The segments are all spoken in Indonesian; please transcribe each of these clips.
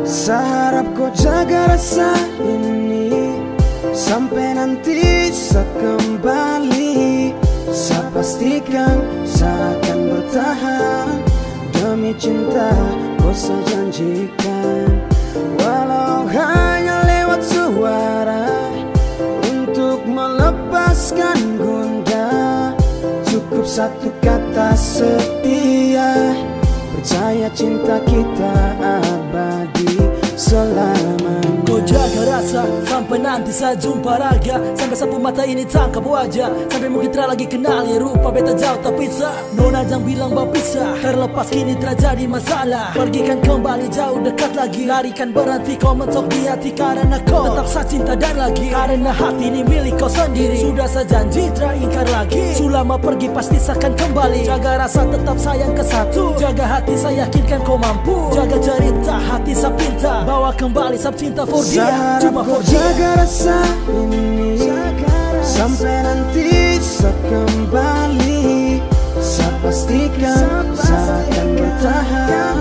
Seharap kau jaga rasa ini sampai nanti saya kembali. Saya pastikan saya akan bertahan demi cinta kau saya janjikan. Walau hanya lewat suara untuk melepaskan gundah, cukup satu kata setia. Percaya cinta kita abadi selamanya. Kau jaga rasa sampai nanti saya jumpa raga, sampai sapu mata ini tangkap wajah, sampai mungkin tak lagi kenali rupa beta jauh tak bisa. Nona jangan bilang berpisah, terlepas kini terjadi masalah. Pergikan kembali jauh dekat lagi, larikan berhenti kau mentok di hati karena kau tetap saya cinta dan lagi. Karena hati ini milik kau sendiri, sudah saya janji tak ingkar lagi. Selama pergi pasti saya akan kembali. Jaga rasa tetap sayang ke satu, jaga hati saya yakinkan kau mampu. Jaga cerita hati saya pinta, bawa kembali sab cinta for dia, cuma for dia. Jaga rasa ini sampai nanti saya kembali. Saya pastikan saya akan bertahan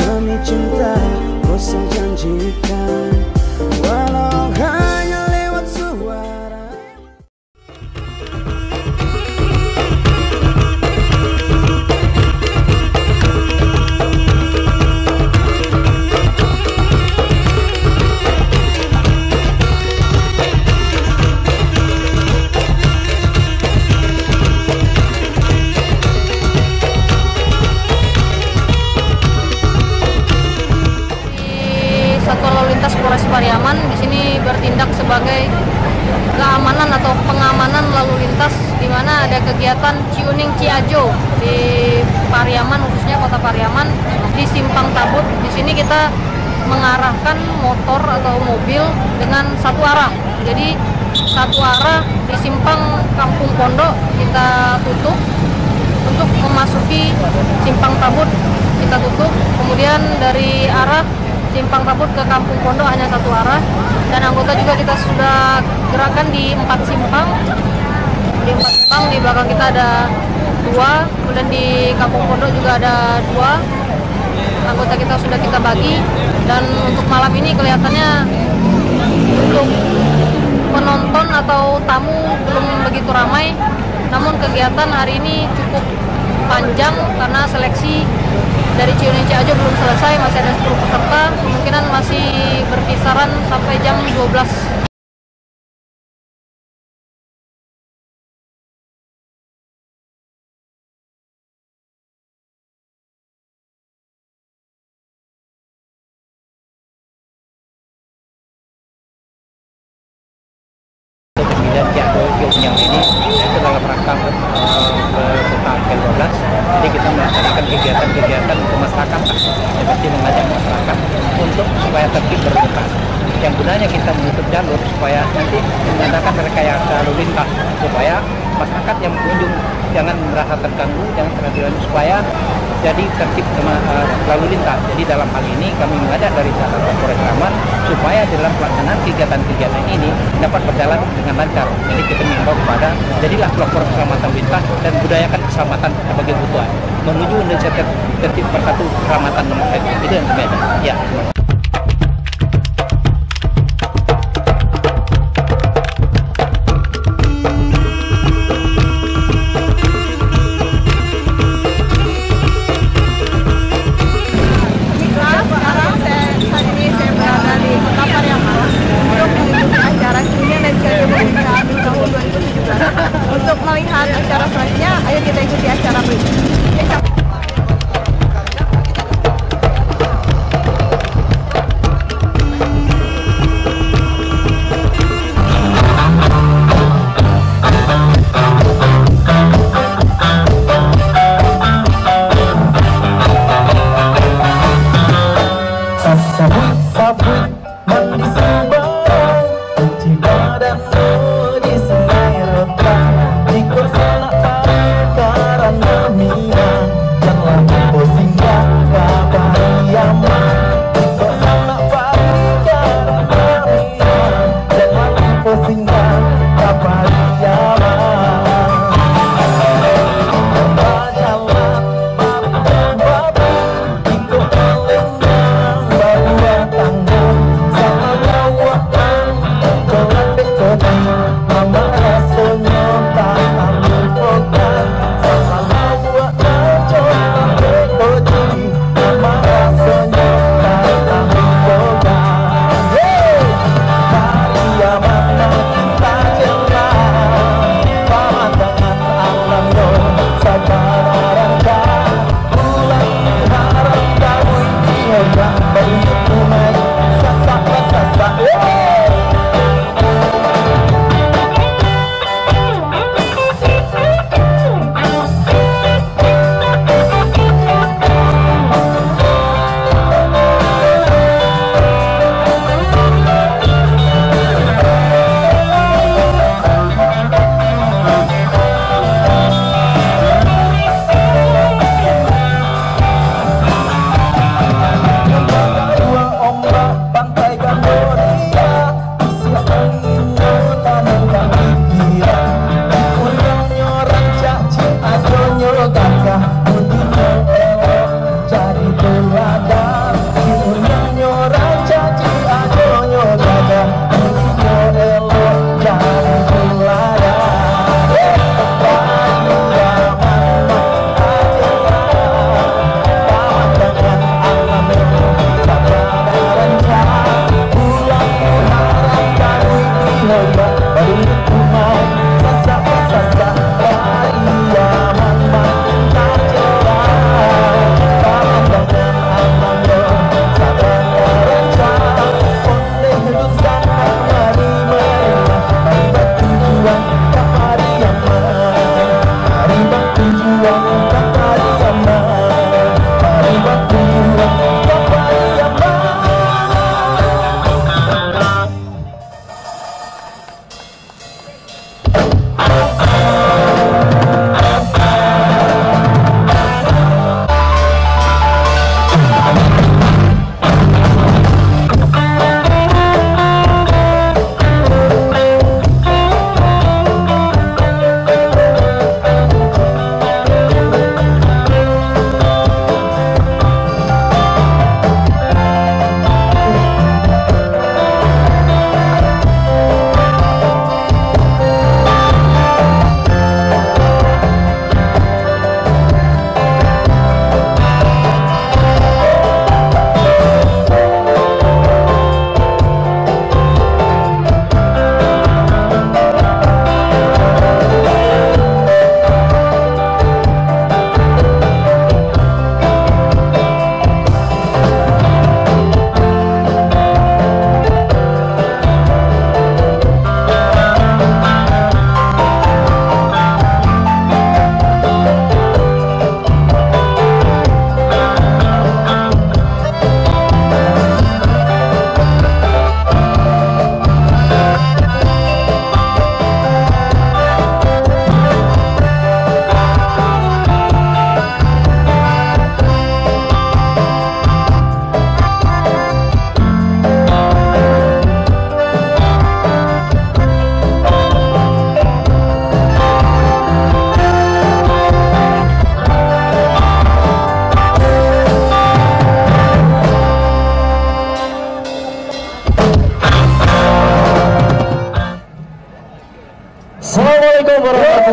demi cinta kau saya janjikan. Walau hanya lewat suara. Polres Pariaman di sini bertindak sebagai keamanan atau pengamanan lalu lintas, di mana ada kegiatan Ciuning Ciajo di Pariaman, khususnya Kota Pariaman di Simpang Tabut. Di sini kita mengarahkan motor atau mobil dengan satu arah. Jadi satu arah di Simpang Kampung Pondok kita tutup. Untuk memasuki Simpang Tabut kita tutup. Kemudian dari arah Simpang Tabut ke Kampung Pondok hanya satu arah, dan anggota juga kita sudah gerakan di 4 simpang. Di 4 simpang di belakang kita ada 2, kemudian di Kampung Pondok juga ada 2. Anggota kita sudah kita bagi, dan untuk malam ini kelihatannya untuk penonton atau tamu belum begitu ramai. Namun kegiatan hari ini cukup panjang karena seleksi dari Ciuning Ciajo belum selesai, masih ada 10 peserta, kemungkinan masih berkisaran sampai jam 12. Kemudian yang ini itu dalam rangka tentang ke-12, jadi kita melaksanakan kegiatan-kegiatan untuk masyarakat, seperti mengajak masyarakat untuk supaya tertib berlintas. Yang gunanya kita menutup jalur supaya nanti mengadakan rekayasa lalu lintas, supaya masyarakat yang mengunjung jangan merasa terganggu, jangan terganggu, supaya jadi tertib lalu lintas. Jadi dalam hal ini kami mengajak dari Satlantas Polres Pariaman supaya dalam pelaksanaan kegiatan-kegiatan ini dapat berjalan dengan lancar. Jadi kita mengimbau kepada jadilah pelopor keselamatan lintas dan budayakan keselamatan sebagai kebutuhan menuju Indonesia tertib bersatu keselamatan nomor 1. Itu yang kami ada. Ya. Untuk melihat acara selanjutnya, ayo kita ikuti acara berikut.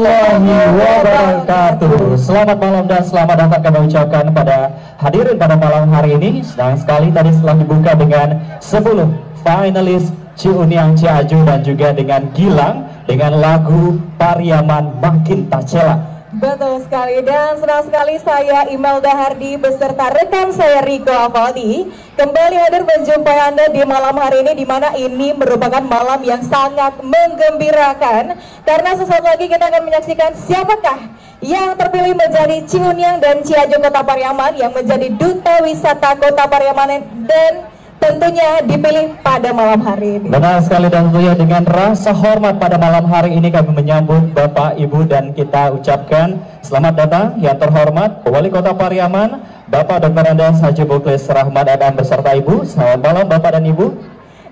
warahmatullahi wabarakatuh. Selamat malam dan selamat datang kami ucapkan pada hadirin pada malam hari ini. Senang sekali tadi setelah dibuka dengan 10 finalis Ciuniang Ciaju dan juga dengan Gilang dengan lagu Pariaman Makin Tak Cela. Betul sekali, dan senang sekali saya Imelda Hardi beserta rekan saya Riko Avaldi kembali hadir menjumpai Anda di malam hari ini, di mana ini merupakan malam yang sangat menggembirakan karena sesaat lagi kita akan menyaksikan siapakah yang terpilih menjadi Ciuniang dan Ciaju Kota Pariaman yang menjadi duta wisata Kota Pariaman dan tentunya dipilih pada malam hari ini. Benar sekali, dan tentunya dengan rasa hormat pada malam hari ini kami menyambut Bapak, Ibu, dan kita ucapkan selamat datang yang terhormat Wali Kota Pariaman, Bapak Dr. Andes Haji Muklis Rahmat Adam beserta Ibu. Selamat malam Bapak dan Ibu.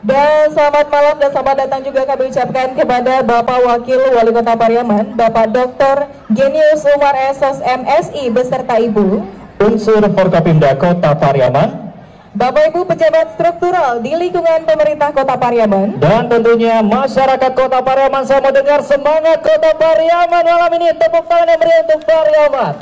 Dan selamat malam dan selamat datang juga kami ucapkan kepada Bapak Wakil Wali Kota Pariaman, Bapak Dr. Genius Umar Esos MSI beserta Ibu. Unsur Forkopimda Kota Pariaman, Bapak Ibu pejabat struktural di lingkungan pemerintah Kota Pariaman, dan tentunya masyarakat Kota Pariaman. Saya mau dengar semangat Kota Pariaman malam ini. Tepuk tangan yang meriah untuk Pariaman.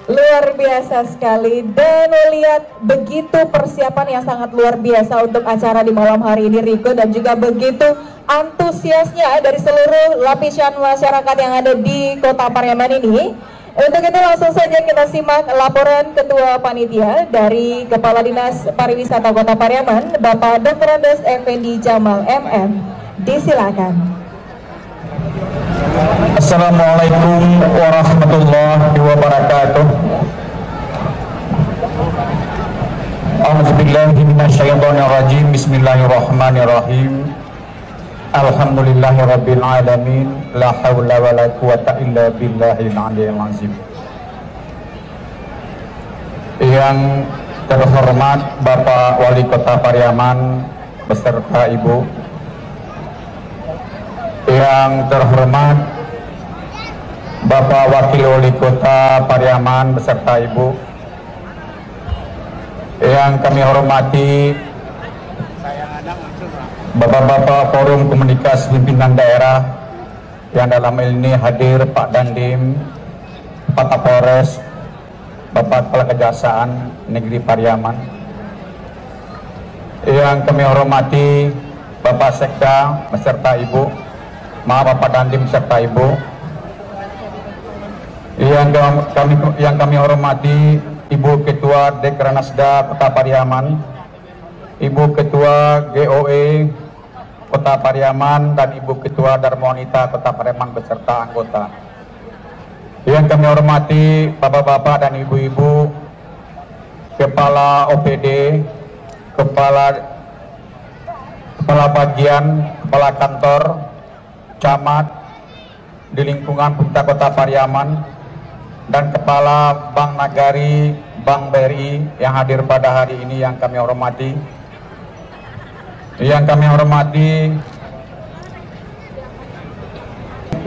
Luar biasa sekali, dan melihat begitu persiapan yang sangat luar biasa untuk acara di malam hari ini Riko, dan juga begitu antusiasnya dari seluruh lapisan masyarakat yang ada di Kota Pariaman ini. Untuk itu langsung saja kita simak laporan Ketua Panitia dari Kepala Dinas Pariwisata Kota Pariaman, Bapak Dr. Andes Effendi Jamal MM. Disilakan. Assalamualaikum warahmatullahi wabarakatuh. A'udzubillahi minasyaitonirrajim. Bismillahirrahmanirrahim. Alhamdulillahirabbil alamin, la haula wala quwata illa billahil aliyil azim. Yang terhormat Bapak Wali Kota Pariaman beserta Ibu, yang terhormat Bapak Wakil Wali Kota Pariaman beserta Ibu, Yang kami hormati Bapak-bapak Forum Komunikasi Pimpinan Daerah yang dalam hal ini hadir Pak Dandim, Pak Kapolres, Bapak Kepala Kejaksaan Negeri Pariaman. Yang kami hormati Bapak Sekda beserta Ibu, Bapak Dandim beserta Ibu. Yang kami hormati Ibu Ketua Dekranasda Kota Pariaman, Ibu Ketua GOE Kota Pariaman, dan Ibu Ketua Dharma Wanita Kota Pariaman beserta anggota. Yang kami hormati Bapak-bapak dan Ibu-ibu, Kepala OPD, Kepala Bagian, Kepala Kantor, Camat di lingkungan Pemerintah Kota Pariaman, dan Kepala Bank Nagari, Bank BRI yang hadir pada hari ini yang kami hormati. Yang kami hormati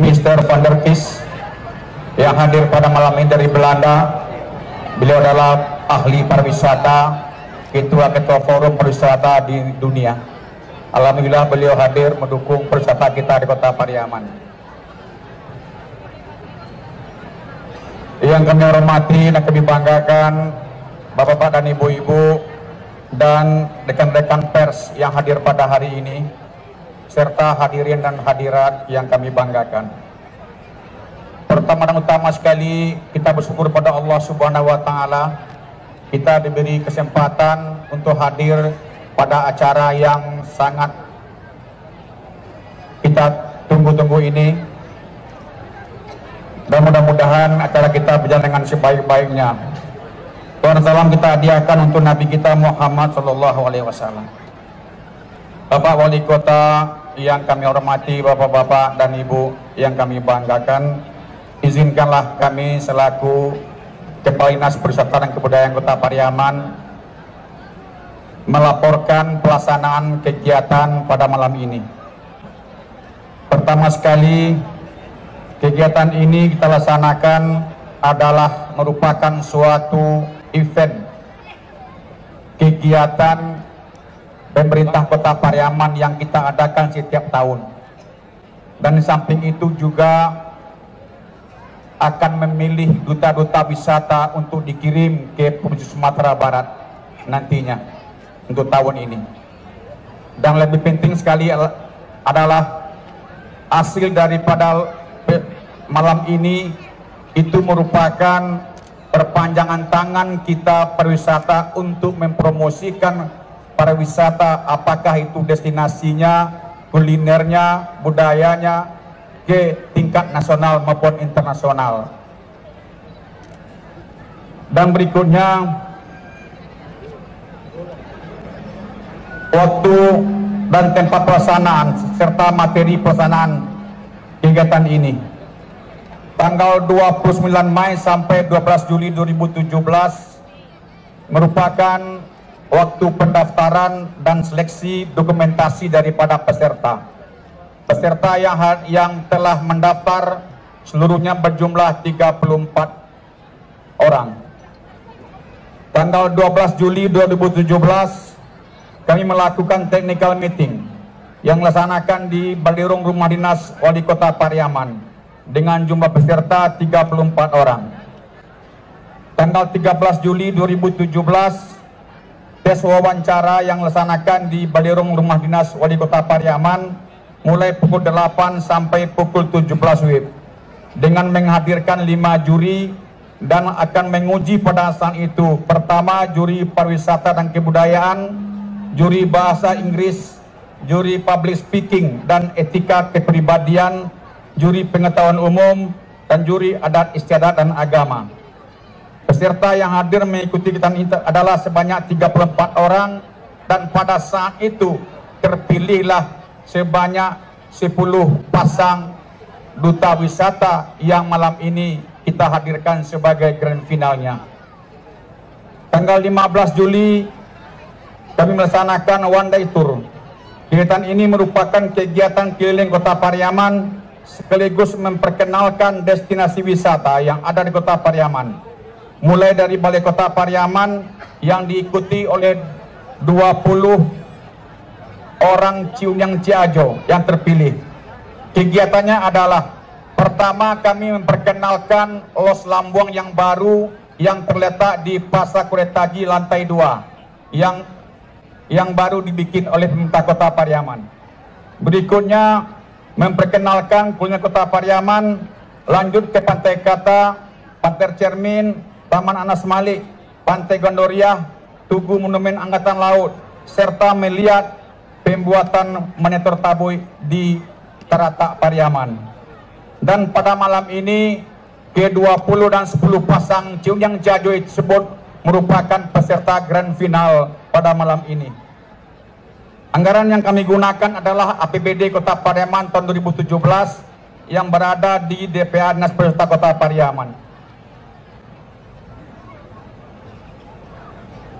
Mr. Van der Kies yang hadir pada malam ini dari Belanda. Beliau adalah ahli pariwisata, ketua-ketua forum pariwisata di dunia. Alhamdulillah beliau hadir mendukung pariwisata kita di Kota Pariaman. Yang kami hormati dan kami banggakan Bapak-bapak dan Ibu-ibu dan rekan-rekan pers yang hadir pada hari ini, serta hadirin dan hadirat yang kami banggakan. Pertama dan utama sekali kita bersyukur pada Allah Subhanahu wa Ta'ala, kita diberi kesempatan untuk hadir pada acara yang sangat kita tunggu-tunggu ini. Dan mudah-mudahan acara kita berjalan dengan sebaik-baiknya. Tuhan salam kita hadiahkan untuk Nabi kita Muhammad SAW. Bapak Wali Kota yang kami hormati, Bapak-bapak dan Ibu yang kami banggakan, izinkanlah kami selaku Kepala Dinas Pariwisata dan Kebudayaan Kota Pariaman melaporkan pelaksanaan kegiatan pada malam ini. Pertama sekali, kegiatan ini kita laksanakan adalah merupakan suatu event kegiatan pemerintah Kota Pariaman yang kita adakan setiap tahun. Dan di samping itu juga akan memilih duta-duta wisata untuk dikirim ke Provinsi Sumatera Barat nantinya untuk tahun ini. Dan lebih penting sekali adalah hasil daripada malam ini itu merupakan perpanjangan tangan kita pariwisata untuk mempromosikan pariwisata, apakah itu destinasinya, kulinernya, budayanya ke tingkat nasional maupun internasional. Dan berikutnya, waktu dan tempat pelaksanaan serta materi pelaksanaan kegiatan ini. Tanggal 29 Mei sampai 12 Juli 2017 merupakan waktu pendaftaran dan seleksi dokumentasi daripada peserta. Peserta yang telah mendaftar seluruhnya berjumlah 34 orang. Tanggal 12 Juli 2017 kami melakukan technical meeting yang dilaksanakan di Balirung Rumah Dinas Wali Kota Pariaman dengan jumlah peserta 34 orang. Tanggal 13 Juli 2017 tes wawancara yang dilaksanakan di Balirung Rumah Dinas Wali Kota Pariaman mulai pukul 8 sampai pukul 17 WIB dengan menghadirkan 5 juri dan akan menguji pada saat itu. Pertama, juri pariwisata dan kebudayaan, juri bahasa Inggris, juri public speaking dan etika kepribadian, juri pengetahuan umum, dan juri adat istiadat dan agama. Peserta yang hadir mengikuti kegiatan ini adalah sebanyak 34 orang, dan pada saat itu terpilihlah sebanyak 10 pasang duta wisata yang malam ini kita hadirkan sebagai grand finalnya. Tanggal 15 Juli kami melaksanakan one day tour. Kegiatan ini merupakan kegiatan keliling Kota Pariaman sekaligus memperkenalkan destinasi wisata yang ada di Kota Pariaman, mulai dari Balai Kota Pariaman yang diikuti oleh 20 orang Ciunyang Ciajo yang terpilih. Kegiatannya adalah pertama, kami memperkenalkan Los Lambuang yang baru yang terletak di Pasar Kuretaji lantai 2 yang baru dibikin oleh pemerintah Kota Pariaman. Berikutnya memperkenalkan kuliner Kota Pariaman, lanjut ke Pantai Kata, Pantai Cermin, Taman Anas Malik, Pantai Gondoriah, Tugu Monumen Angkatan Laut, serta melihat pembuatan miniatur taboy di Taratak Pariaman. Dan pada malam ini ke-20 dan 10 pasang Ciunyang Ciajo tersebut merupakan peserta grand final pada malam ini. Anggaran yang kami gunakan adalah APBD Kota Pariaman tahun 2017 yang berada di DPA Dinas Pariwisata Kota Pariaman.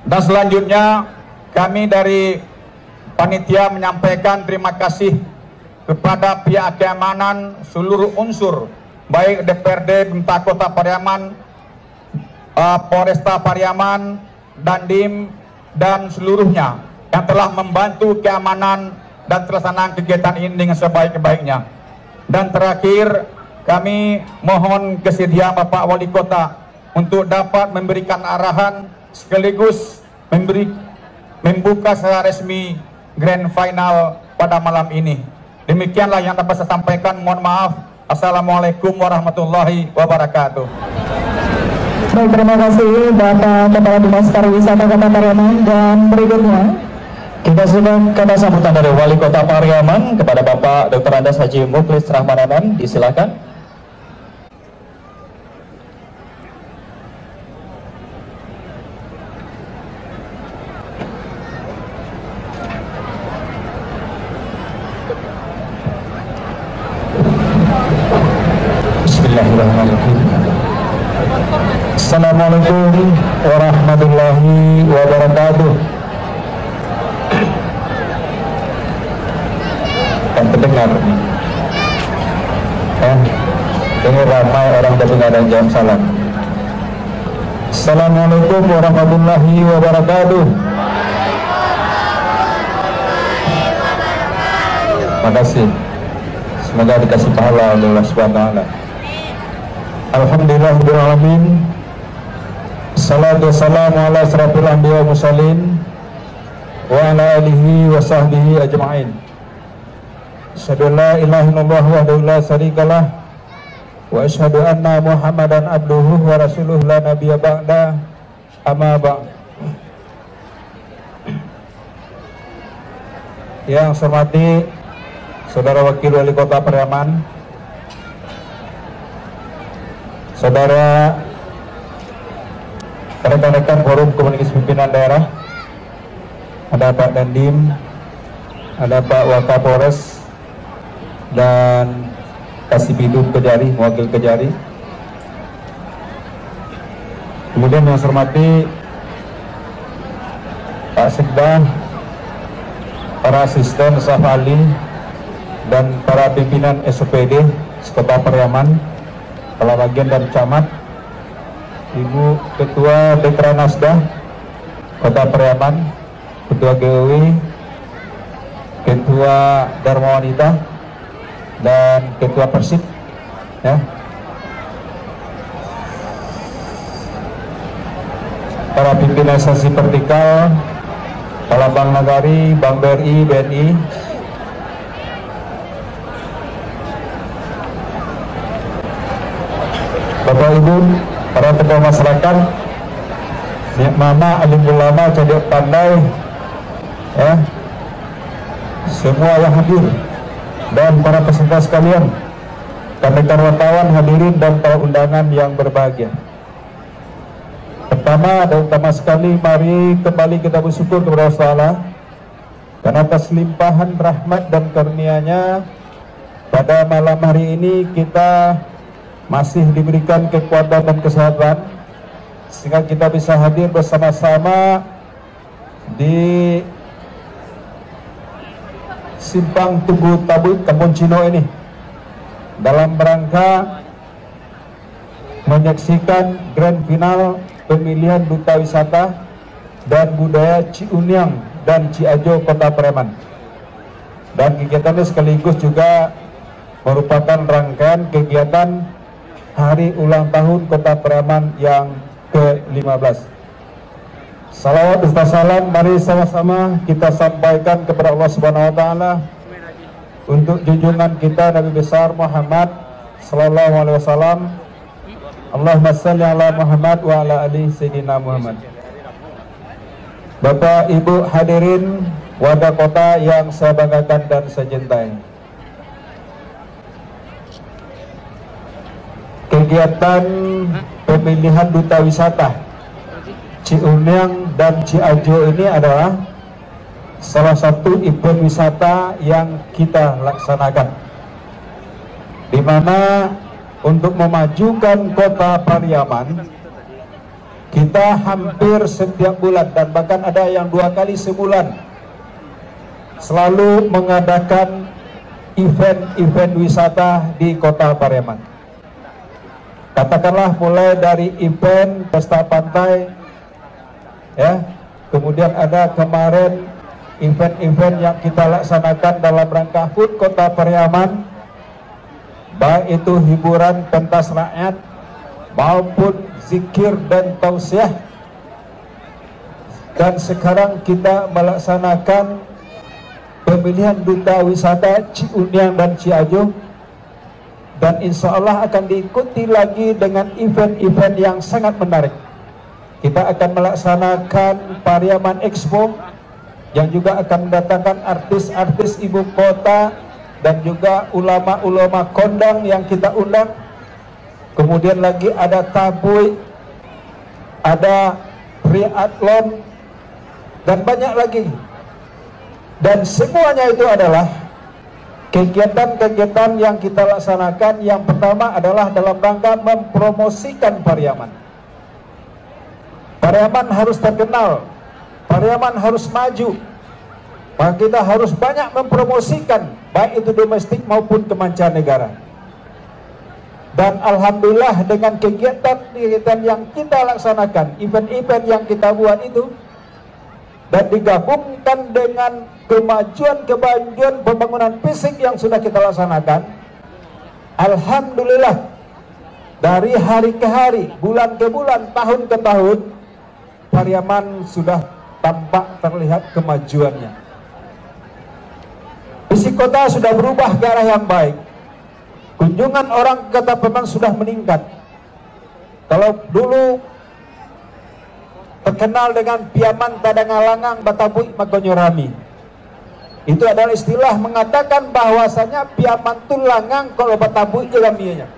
Dan selanjutnya kami dari panitia menyampaikan terima kasih kepada pihak keamanan seluruh unsur, baik DPRD pemerintah Kota Pariaman, Polresta Pariaman, Dandim, dan seluruhnya yang telah membantu keamanan dan pelaksanaan kegiatan ini dengan sebaik-baiknya. Dan terakhir, kami mohon kesediaan Bapak Wali Kota untuk dapat memberikan arahan sekaligus membuka secara resmi grand final pada malam ini. Demikianlah yang dapat saya sampaikan. Mohon maaf. Assalamualaikum warahmatullahi wabarakatuh. Baik, terima kasih Bapak Kepala Dinas Pariwisata Kota Pariaman. Dan berikutnya kita sudah kata sambutan dari Wali Kota Pariaman kepada Bapak Dr. Andes Haji Mukhlis Rahmananan. Disilakan. Bismillahirrahmanirrahim. Assalamualaikum warahmatullahi wabarakatuh. Kan terdengar nih. Ini ramai orang terdengar dan jawab salam. Assalamualaikum warahmatullahi wabarakatuh. Terima kasih. Semoga dikasih pahala oleh Allah Subhanahu wa taala. Alhamdulillahirabbil alamin. Salatu wassalamu ala asrofil anbiya wal mursalin wa ala alihi wa sahbihi ajma'in. Asyhadu an la ilaha illallah wahdahu la syarikalah wa asyhadu anna Muhammadan abduhu wa rasuluh la nabiyya ba'da, amma ba'd. Yang saya hormati Saudara Wakil Wali Kota Pariaman, Saudara rekan-rekan Forum Komunikasi Pimpinan Daerah, ada Pak Dandim, ada Pak Wakapolres, dan Kasibidum Kejari, mewakil Kejari. Kemudian yang saya hormati Pak Sekda, para asisten, staf ahli, dan para pimpinan SOPD Kota Pariaman, kepala bagian dan camat, Ibu Ketua Dekranasda Kota Pariaman, Ketua GOW, Ketua Dharma Wanita, dan Ketua Persib, ya. Para pimpinan instansi vertikal, Kepala Bank Nagari, Bank BRI, BNI, Bapak Ibu, para tokoh masyarakat, mama, alim ulama, cerdik pandai, ya, semua yang hadir, dan para peserta sekalian, rekan-rekan wartawan, hadirin, dan para undangan yang berbahagia. Pertama dan utama sekali, mari kembali kita bersyukur kepada Allah karena atas limpahan rahmat dan karunia-Nya pada malam hari ini kita masih diberikan kekuatan dan kesehatan sehingga kita bisa hadir bersama-sama di Simpang Tugu Taboy Kampung Cino ini dalam rangka menyaksikan grand final pemilihan duta wisata dan budaya Ciuniang dan Ciajo Kota Pariaman. Dan kegiatan ini sekaligus juga merupakan rangkaian kegiatan hari ulang tahun Kota Pariaman yang ke-15. Salawat serta salam mari sama-sama kita sampaikan kepada Allah Subhanahu wa taala untuk junjungan kita Nabi besar Muhammad sallallahu alaihi wasallam. Allahumma shalli ala Muhammad wa ala ali sayyidina Muhammad. Bapak Ibu hadirin warga kota yang saya banggakan dan saya cintai. Kegiatan pemilihan duta wisata Ciuniang dan Ciajo ini adalah salah satu event wisata yang kita laksanakan, di mana untuk memajukan Kota Pariaman kita hampir setiap bulan dan bahkan ada yang 2 kali sebulan selalu mengadakan event-event wisata di Kota Pariaman. Katakanlah mulai dari event pesta pantai, ya, kemudian ada kemarin event-event yang kita laksanakan dalam rangka HUT Kota Pariaman, baik itu hiburan pentas rakyat maupun zikir dan tausiah. Dan sekarang kita melaksanakan pemilihan duta wisata Ciuniang dan Ciajo, dan insya Allah akan diikuti lagi dengan event-event yang sangat menarik. Kita akan melaksanakan Pariaman Expo yang juga akan mendatangkan artis-artis ibu kota dan juga ulama-ulama kondang yang kita undang. Kemudian lagi ada tabuy, ada triathlon, dan banyak lagi. Dan semuanya itu adalah kegiatan-kegiatan yang kita laksanakan. Yang pertama adalah dalam rangka mempromosikan Pariaman. Pariaman harus terkenal, Pariaman harus maju, maka kita harus banyak mempromosikan, baik itu domestik maupun ke mancanegara. Dan alhamdulillah dengan kegiatan-kegiatan yang kita laksanakan, event-event yang kita buat itu, dan digabungkan dengan kemajuan pembangunan fisik yang sudah kita laksanakan, alhamdulillah dari hari ke hari, bulan ke bulan, tahun ke tahun, Pariaman sudah tampak terlihat kemajuannya. Visi kota sudah berubah ke arah yang baik. Kunjungan orang ke Kota Pariaman sudah meningkat. Kalau dulu terkenal dengan Piaman Tadangalangang Batabuy Magonyorami, itu adalah istilah mengatakan bahwasanya Piaman itu langang kalau Batabuy Iraminya.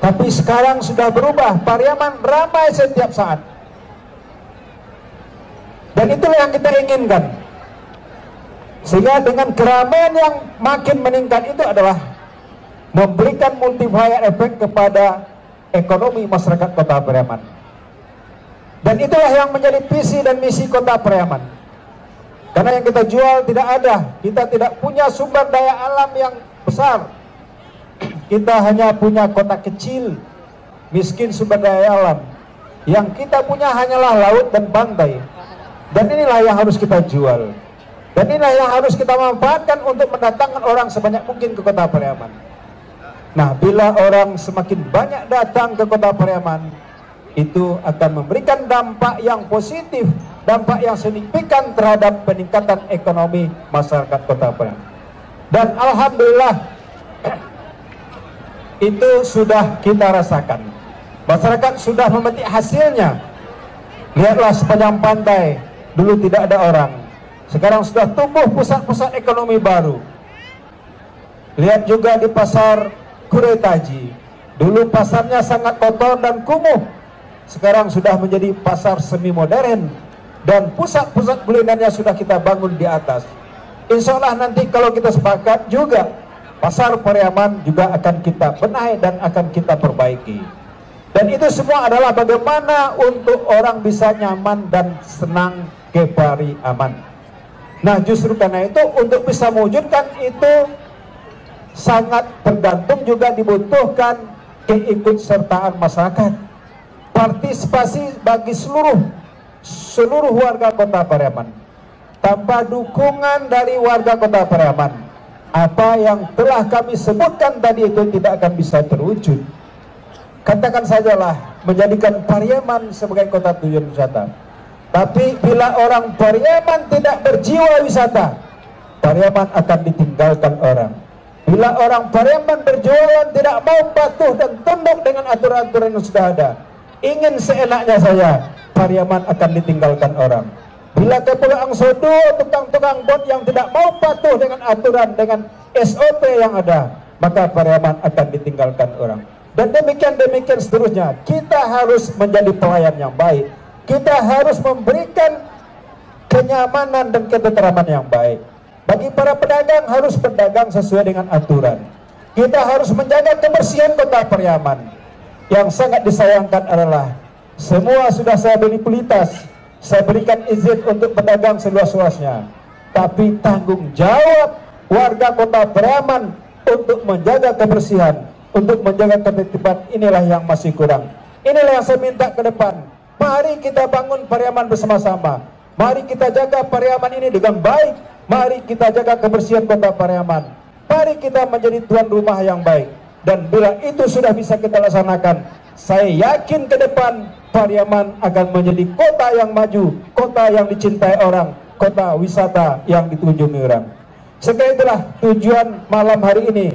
Tapi sekarang sudah berubah, Pariaman ramai setiap saat. Dan itulah yang kita inginkan. Sehingga dengan keramaian yang makin meningkat itu adalah memberikan multiplier efek kepada ekonomi masyarakat Kota Pariaman. Dan itulah yang menjadi visi dan misi Kota Pariaman. Karena yang kita jual tidak ada, kita tidak punya sumber daya alam yang besar. Kita hanya punya kota kecil, miskin sumber daya alam. Yang kita punya hanyalah laut dan pantai. Dan inilah yang harus kita jual. Dan inilah yang harus kita manfaatkan untuk mendatangkan orang sebanyak mungkin ke Kota Pariaman. Nah, bila orang semakin banyak datang ke Kota Pariaman, itu akan memberikan dampak yang positif, dampak yang signifikan terhadap peningkatan ekonomi masyarakat Kota Pariaman. Dan alhamdulillah itu sudah kita rasakan. Masyarakat sudah memetik hasilnya. Lihatlah sepanjang pantai, dulu tidak ada orang, sekarang sudah tumbuh pusat-pusat ekonomi baru. Lihat juga di pasar Kuretaji, dulu pasarnya sangat kotor dan kumuh, sekarang sudah menjadi pasar semi modern, dan pusat-pusat kulinernya sudah kita bangun di atas. Insya Allah nanti kalau kita sepakat juga, pasar Pariaman juga akan kita benahi dan akan kita perbaiki. Dan itu semua adalah bagaimana untuk orang bisa nyaman dan senang ke Pariaman. Nah, justru karena itu untuk bisa mewujudkan itu sangat tergantung juga dibutuhkan keikutsertaan masyarakat. partisipasi bagi seluruh warga Kota Pariaman. Tanpa dukungan dari warga Kota Pariaman, apa yang telah kami sebutkan tadi itu tidak akan bisa terwujud. Katakan sajalah menjadikan Pariaman sebagai kota tujuan wisata. Tapi bila orang Pariaman tidak berjiwa wisata, Pariaman akan ditinggalkan orang. Bila orang Pariaman berjualan tidak mau patuh dan tunduk dengan aturan-aturan yang sudah ada, ingin seenaknya saja, Pariaman akan ditinggalkan orang. Bila kepulang sodo, tukang-tukang bot yang tidak mau patuh dengan aturan, dengan SOP yang ada, maka Pariaman akan ditinggalkan orang. Dan demikian seterusnya. Kita harus menjadi pelayan yang baik. Kita harus memberikan kenyamanan dan ketentraman yang baik. Bagi para pedagang harus berdagang sesuai dengan aturan. Kita harus menjaga kebersihan Kota Pariaman. Yang sangat disayangkan adalah semua sudah saya beri kualitas, saya berikan izin untuk pedagang seluas-luasnya. Tapi tanggung jawab warga Kota Pariaman untuk menjaga kebersihan, untuk menjaga ketertiban, inilah yang masih kurang. Inilah yang saya minta ke depan. Mari kita bangun Pariaman bersama-sama. Mari kita jaga Pariaman ini dengan baik. Mari kita jaga kebersihan Kota Pariaman. Mari kita menjadi tuan rumah yang baik. Dan bila itu sudah bisa kita laksanakan, saya yakin ke depan Pariaman akan menjadi kota yang maju, kota yang dicintai orang, kota wisata yang dikunjungi orang. Sekali itulah tujuan malam hari ini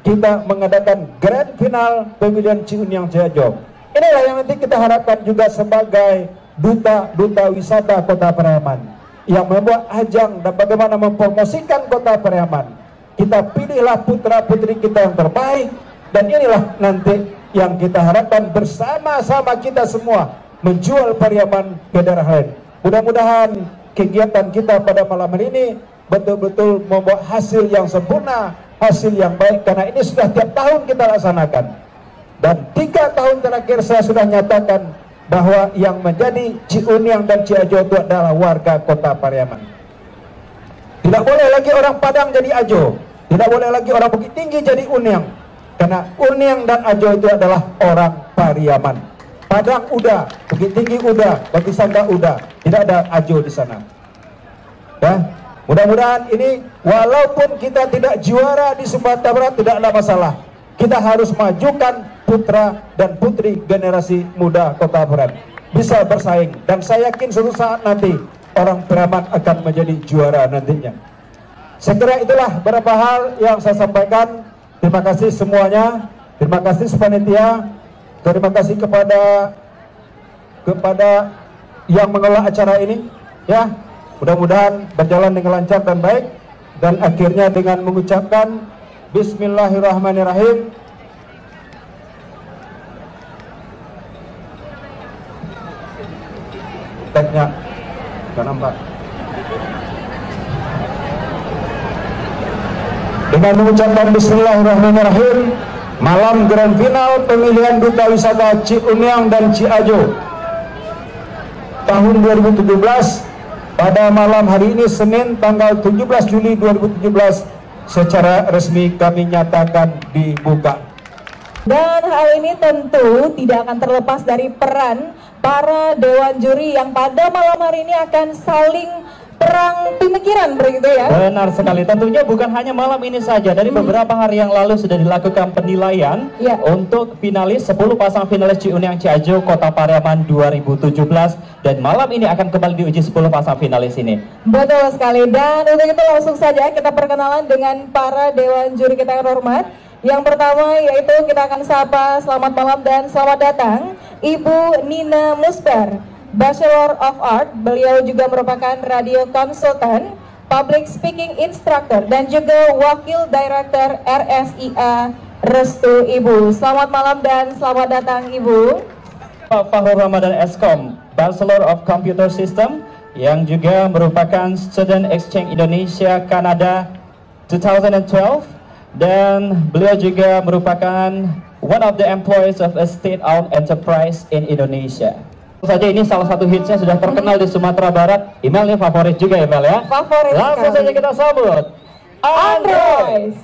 kita mengadakan grand final pemilihan Ciuniang Ciajo. Inilah yang nanti kita harapkan juga sebagai duta wisata Kota Pariaman, yang membuat ajang dan bagaimana mempromosikan Kota Pariaman. Kita pilihlah putra-putri kita yang terbaik, dan inilah nanti yang kita harapkan bersama-sama kita semua menjual Pariaman ke daerah lain. Mudah-mudahan kegiatan kita pada malam hari ini betul-betul membuat hasil yang sempurna, hasil yang baik, karena ini sudah tiap tahun kita laksanakan. Dan 3 tahun terakhir saya sudah nyatakan bahwa yang menjadi Ciuniang dan Ciajo itu adalah warga Kota Pariaman. Tidak boleh lagi orang Padang jadi Ajo, tidak boleh lagi orang Bukit Tinggi jadi Uniang, karena Uniang dan Ajo itu adalah orang Pariaman. Padang udah, Bukit Tinggi udah, Batu Sangga udah, tidak ada Ajo di sana. Ya, mudah-mudahan ini walaupun kita tidak juara di Sumatera Barat tidak ada masalah. Kita harus majukan putra dan putri generasi muda Kota Pariaman bisa bersaing, dan saya yakin suatu saat nanti orang Pariaman akan menjadi juara nantinya. Saya kira itulah beberapa hal yang saya sampaikan. Terima kasih semuanya, terima kasih panitia, terima kasih kepada yang mengelola acara ini. Ya, mudah-mudahan berjalan dengan lancar dan baik, dan akhirnya dengan mengucapkan Bismillahirrahmanirrahim. Teknya gak nampak. Dengan mengucapkan Bismillahirrahmanirrahim, malam grand final pemilihan duta wisata Ciuniang dan Ciajo tahun 2017 pada malam hari ini Senin tanggal 17 Juli 2017 secara resmi kami nyatakan dibuka. Dan hal ini tentu tidak akan terlepas dari peran para dewan juri yang pada malam hari ini akan saling perang pemikiran, begitu ya? Benar sekali. Tentunya bukan hanya malam ini saja. Dari beberapa hari yang lalu sudah dilakukan penilaian untuk finalis 10 pasang finalis Ciuniang Ciajo Kota Pariaman 2017, dan malam ini akan kembali diuji 10 pasang finalis ini. Betul sekali. Dan untuk itu langsung saja kita perkenalan dengan para dewan juri kita yang hormat. Yang pertama yaitu kita akan sapa, selamat malam dan selamat datang Ibu Nina Musper, Bachelor of Art. Beliau juga merupakan radio konsultan, public speaking instructor, dan juga Wakil Director RSIA Restu Ibu. Selamat malam dan selamat datang Ibu. Pak Fahrul Ramadan Eskom, Bachelor of Computer System, yang juga merupakan Student Exchange Indonesia Kanada 2012, dan beliau juga merupakan one of the employees of a state-owned enterprise in Indonesia. Saja ini salah satu hitsnya sudah terkenal di Sumatera Barat. Email ini favorit juga email ya. Favorit. Langsung saja kita sambut Android.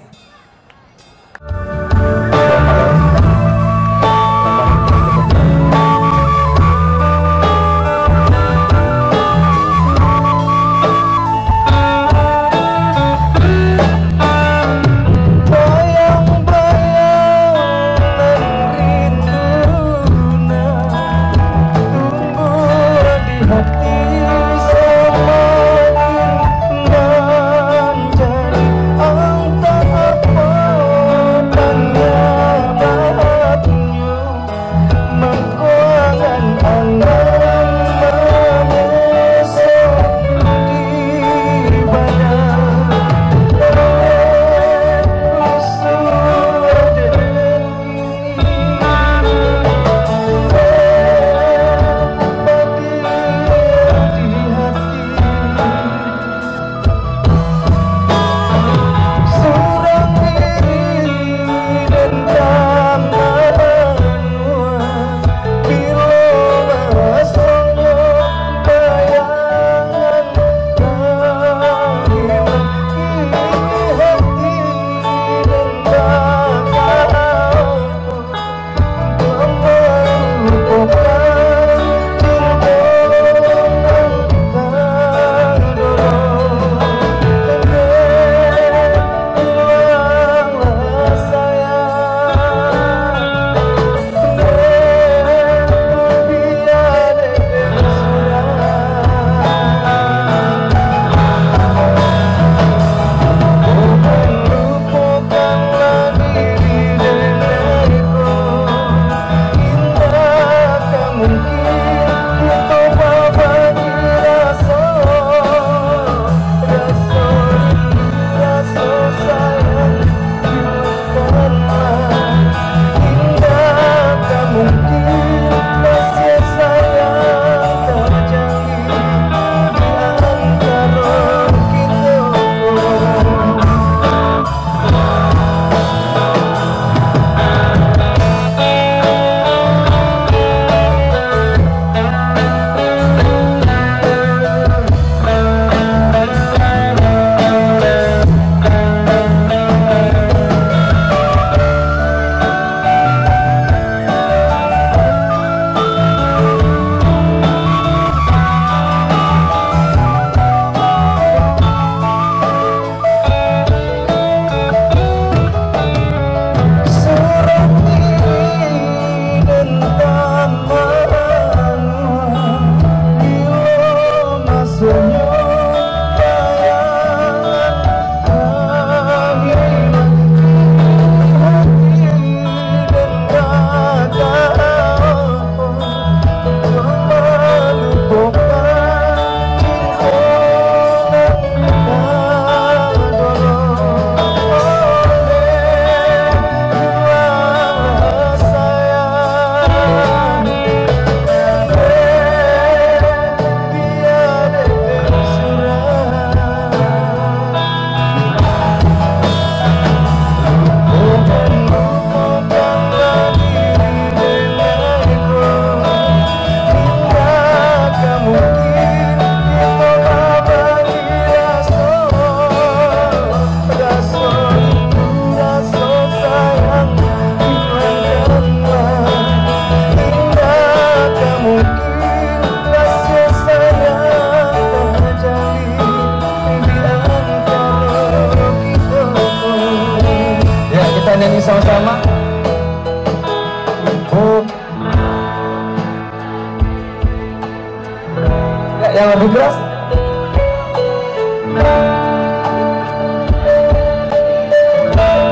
Yang lebih keras.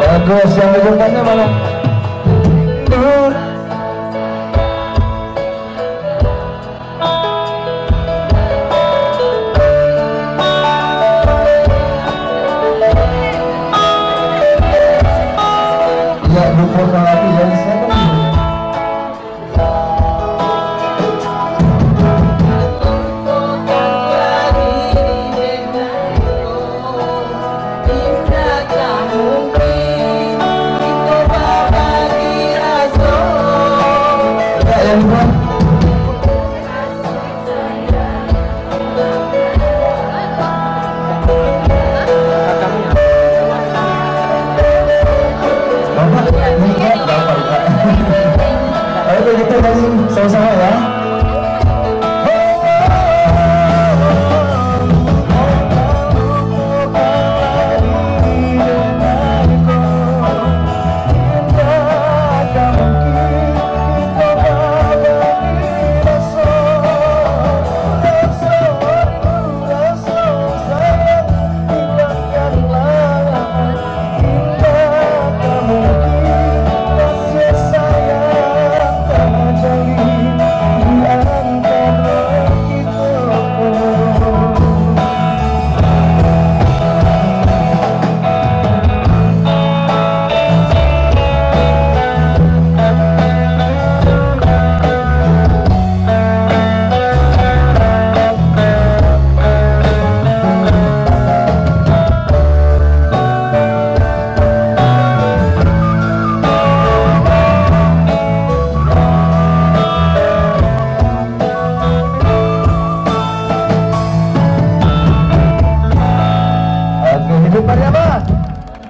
Bagus, yang di depannya mana? Ya, lupa lagi yang siapa ini? Ayo kita nyanyi sama-sama ya.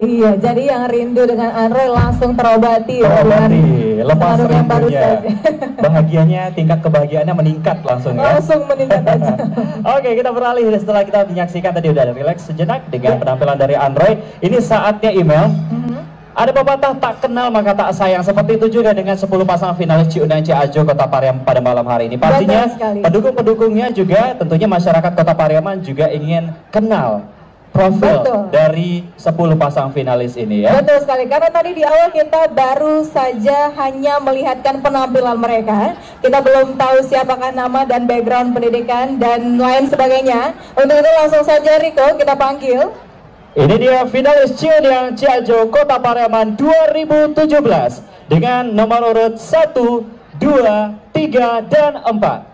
Iya, jadi yang rindu dengan Andre langsung terobati ya, lepas yang baru rindunya. saja. Bahagianya, tingkat kebahagiaannya meningkat langsung ya. Langsung meningkat aja. Oke, kita beralih setelah kita menyaksikan tadi udah relax sejenak dengan penampilan dari Andre. Ini saatnya email. Ada pepatah tak kenal maka tak sayang. Seperti itu juga dengan 10 pasangan finalis Ciunang Ciajo Kota Pariaman pada malam hari ini. Pastinya pendukung-pendukungnya juga tentunya masyarakat Kota Pariaman juga ingin kenal profil dari 10 pasang finalis ini ya. Betul sekali, karena tadi di awal kita baru saja hanya melihatkan penampilan mereka. Kita belum tahu siapakah nama dan background pendidikan dan lain sebagainya. Untuk itu langsung saja Riko kita panggil. Ini dia finalis Ciunang Ciajo Kota Pariaman 2017 dengan nomor urut 1, 2, 3, dan 4.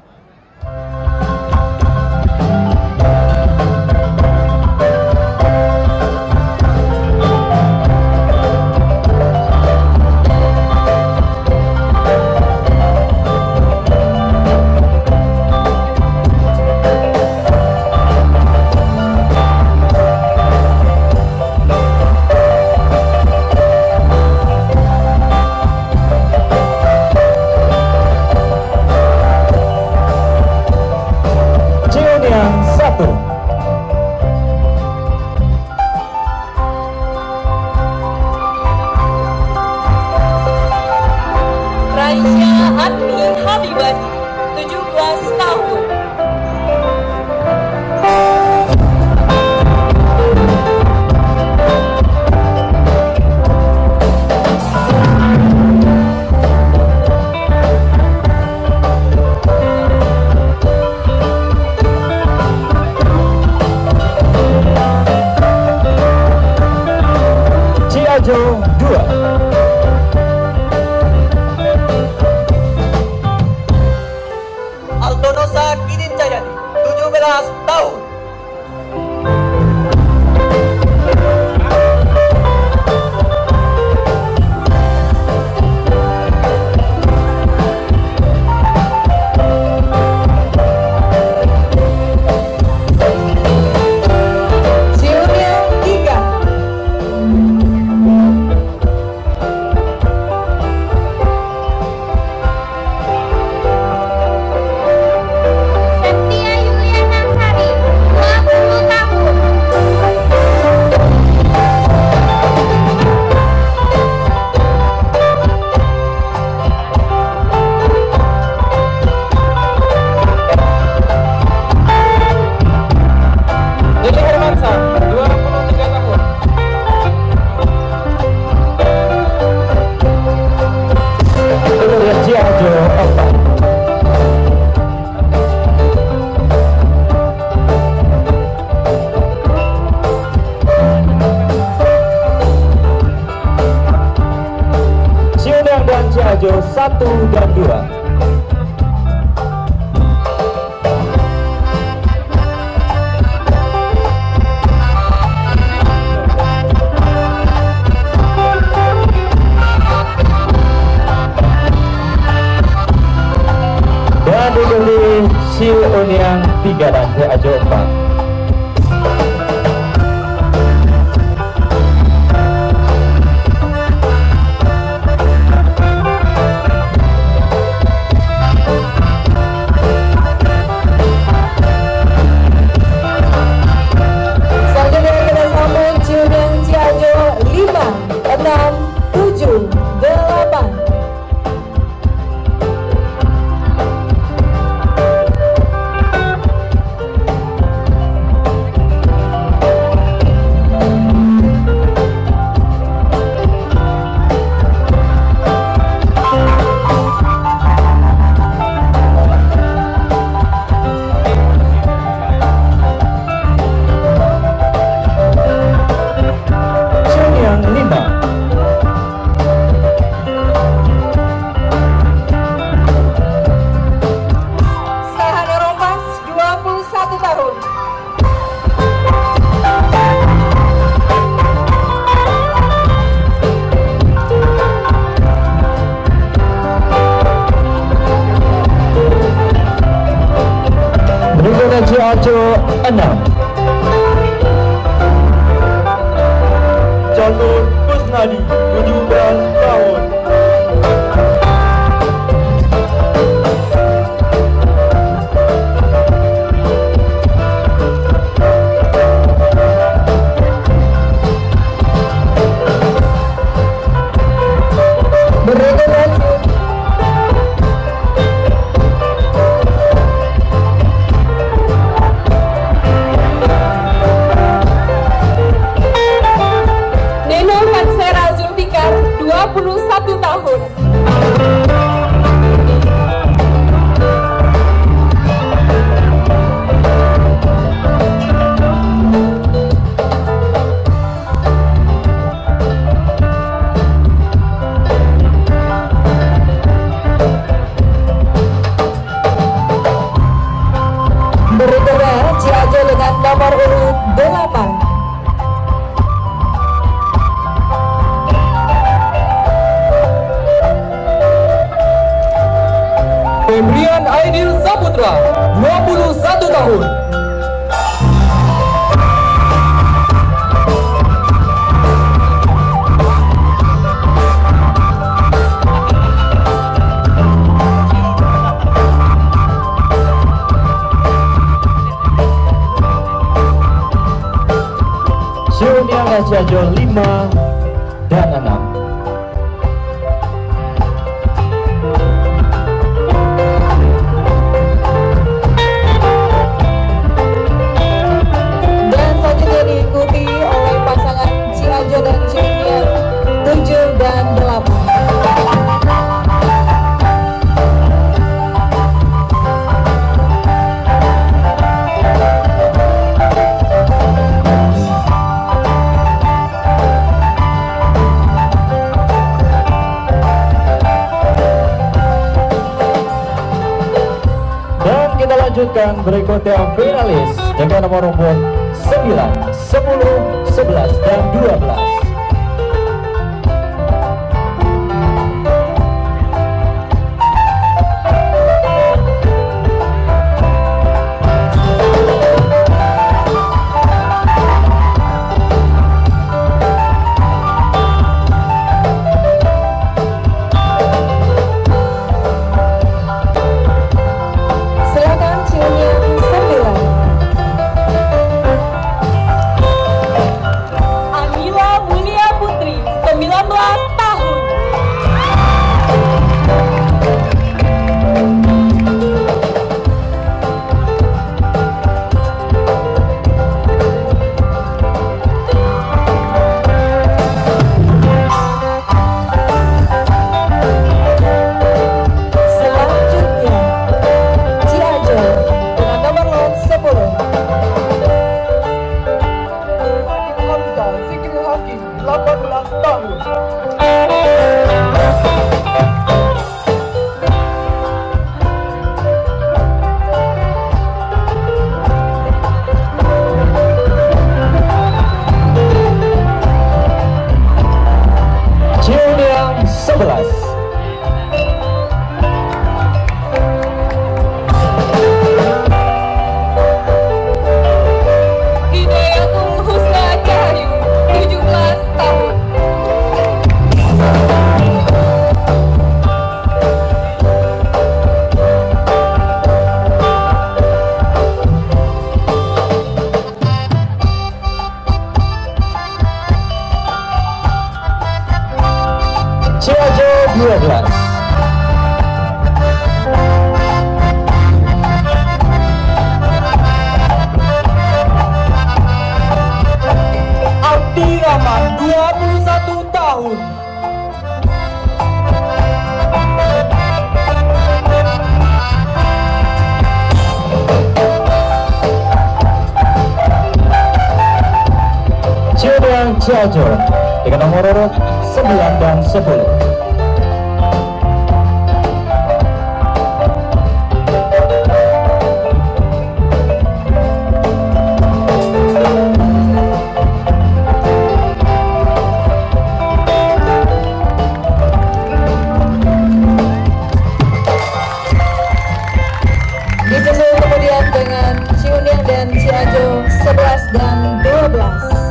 Raisya Hatmi Habibati, 17 tahun. Ciajo 2. Aldonosa Kidin Jayadi, 17 tahun. Ciunang 3. Septia Yuliana Sari, 1 dan 2. Dan diikuti Siu Uniang 3 dan Ciajo 4. Ciajo 6. Jalur Kusnadi 17 tahun. Berikutnya Ciajo dengan nomor urut 8. Febrian Aidil Saputra 21 tahun. Uniang Ciajo 5 dan 6. Dan selanjutnya diikuti oleh pasangan Ciajo dan Junior 7 dan 8. Kita lanjutkan berikutnya finalis dengan nomor urut 9, 10, 11, dan 12. Amila Mulia Ciajo dengan nomor urut 9 dan 10. Disusul kemudian dengan Ciuning dan Ciajo 11 dan 12.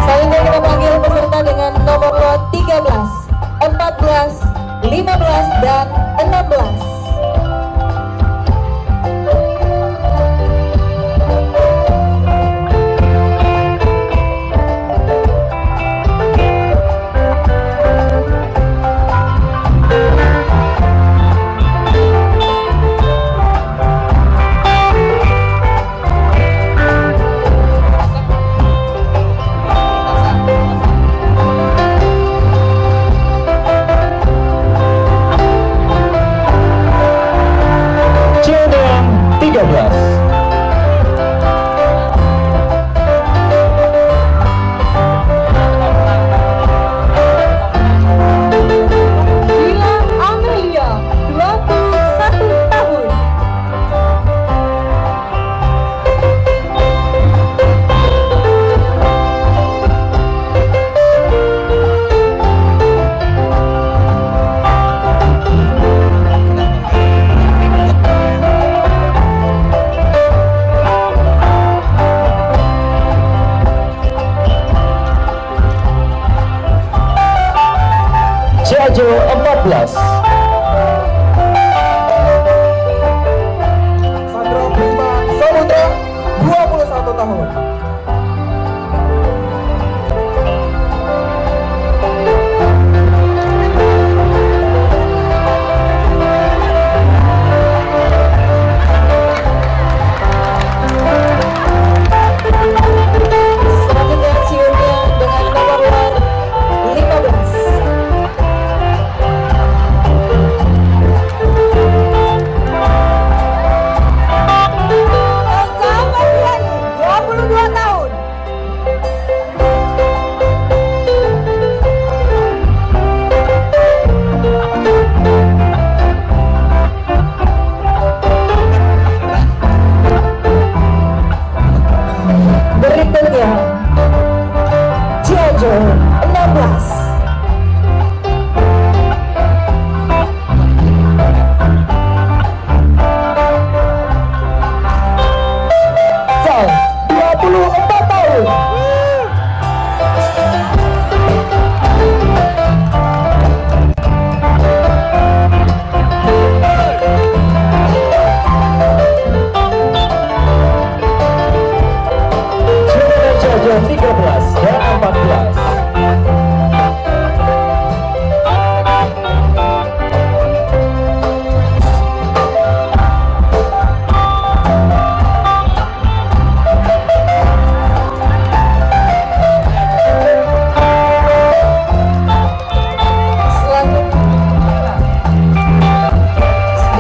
Selanjutnya kita panggil peserta dengan nomor lot 13, 14, 15 dan 16. Ciajo 14. Sandro Prima Samudra 21 tahun. Selanjutnya Ciuning dengan nomor lot 15. Berikutnya Ciajo 16. Sal 24 tahun. Ciajo 13 dan 14.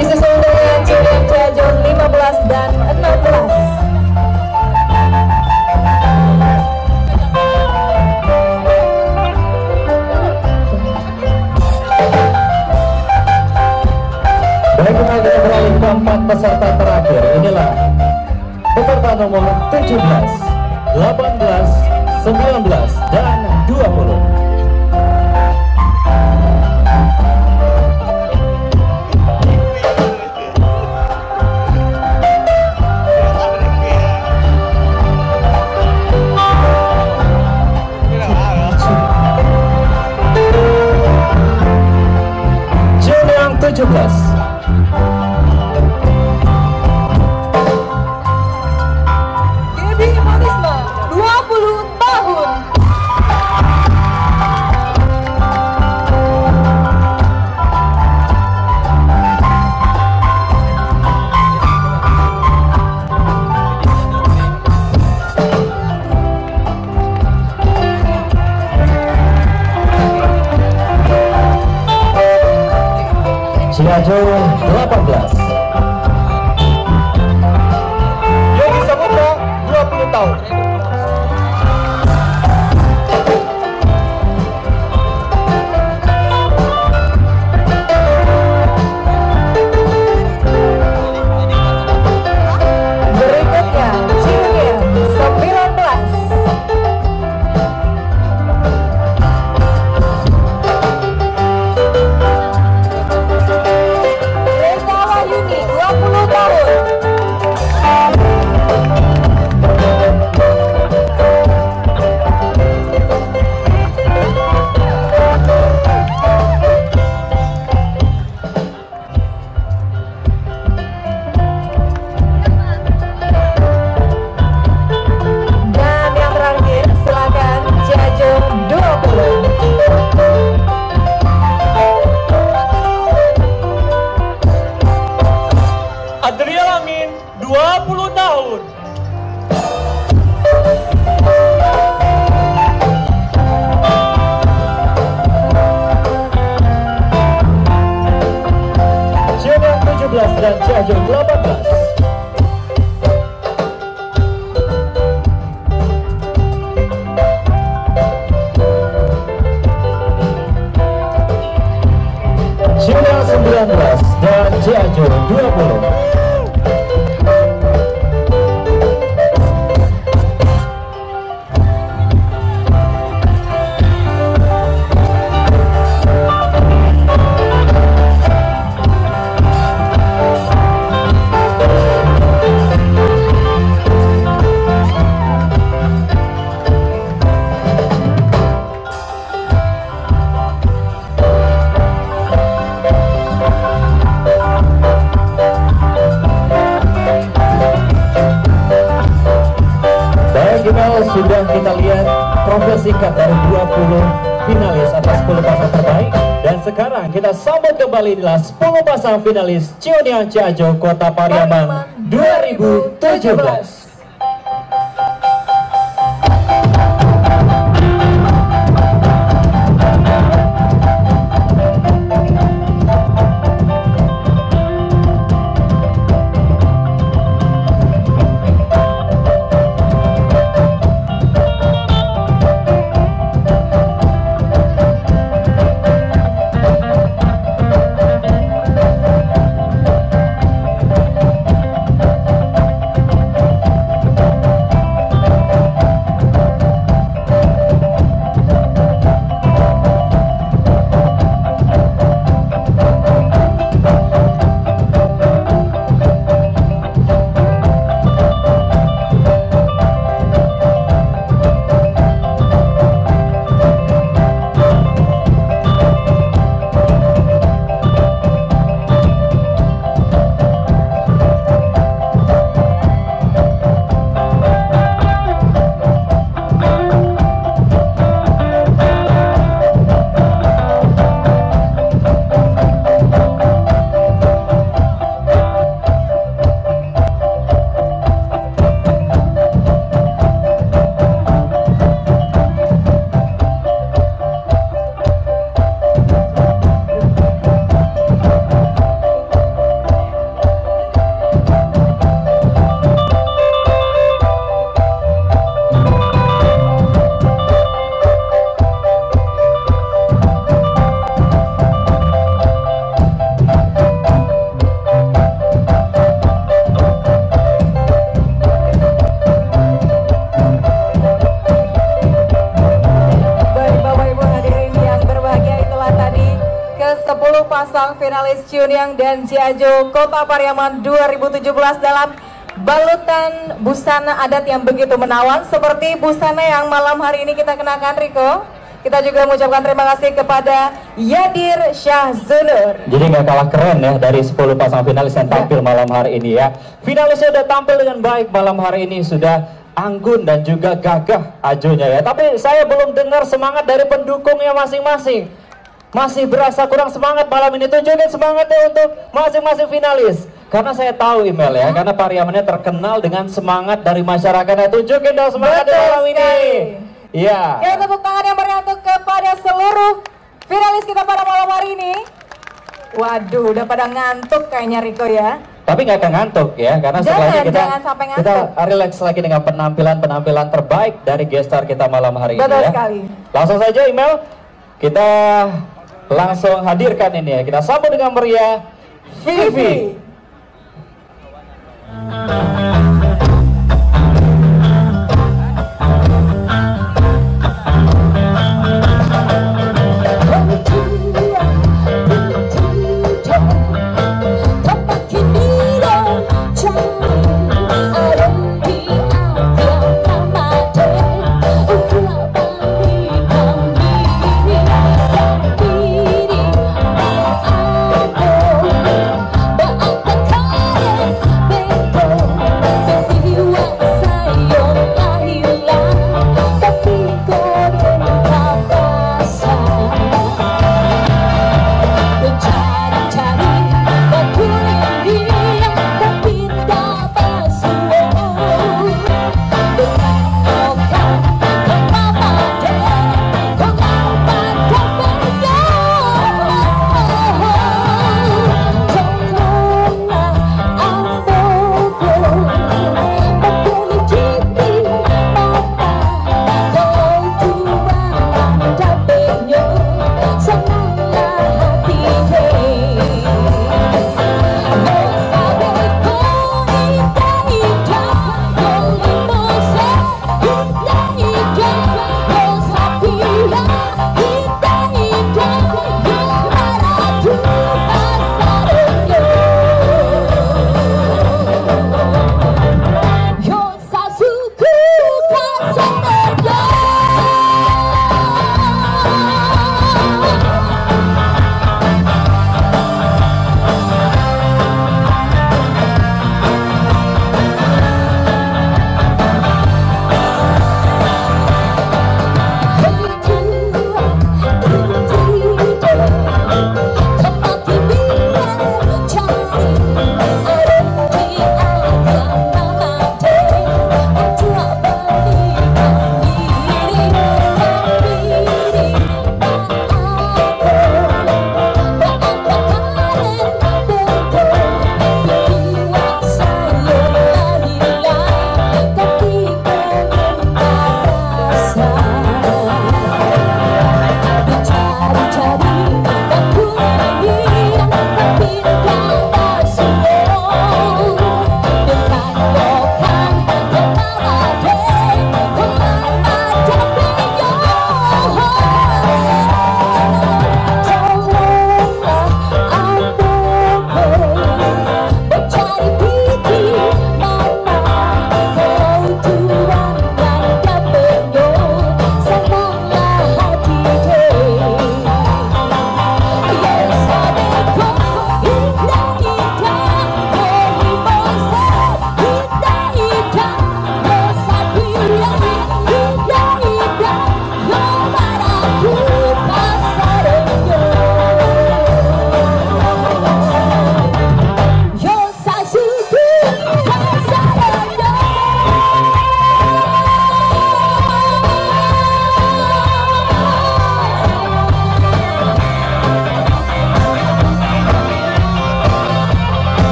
Disusul dengan Ciuning Ciajo 15 dan 16. Baik, kita beralih ke 4 peserta terakhir. Inilah peserta nomor 17, 18, 19 dan 20. Ciuning 17. Gaby Marisma 20 tahun. Ciajo 18. Cianjur 18. Cianjur 19 dan Cianjur 20. Sudah kita lihat profil singkat dari 20 finalis atas 10 pasang terbaik, dan sekarang kita sambut kembali adalah 10 pasang finalis Ciuniang Ciajo Kota Pariaman 2017. Pasang finalis Ciuniang dan Ciajo Kota Pariaman 2017 dalam balutan busana adat yang begitu menawan seperti busana yang malam hari ini kita kenakan, Riko. Kita juga mengucapkan terima kasih kepada Yadir Syahzunur. Jadi nggak kalah keren ya dari 10 pasang finalis yang tampil malam hari ini ya. Finalisnya sudah tampil dengan baik malam hari ini, sudah anggun dan juga gagah ajonya ya. Tapi saya belum dengar semangat dari pendukungnya masing-masing. Masih berasa kurang semangat malam ini. Tunjukin semangatnya untuk masing-masing finalis. Karena saya tahu email ya, karena Pariamannya terkenal dengan semangat dari masyarakatnya. Tunjukin dong semangatnya malam ini. Iya. Ya, tepuk tangan yang meriah untuk kepada seluruh finalis kita pada malam hari ini. Waduh, udah pada ngantuk kayaknya, Riko ya. Tapi nggak akan ngantuk ya, karena setelah ini kita relax lagi dengan penampilan terbaik dari gestar kita malam hari ini. Betul ya. sekali. Langsung saja email, kita langsung hadirkan ini ya. Kita sambut dengan meriah Vivi.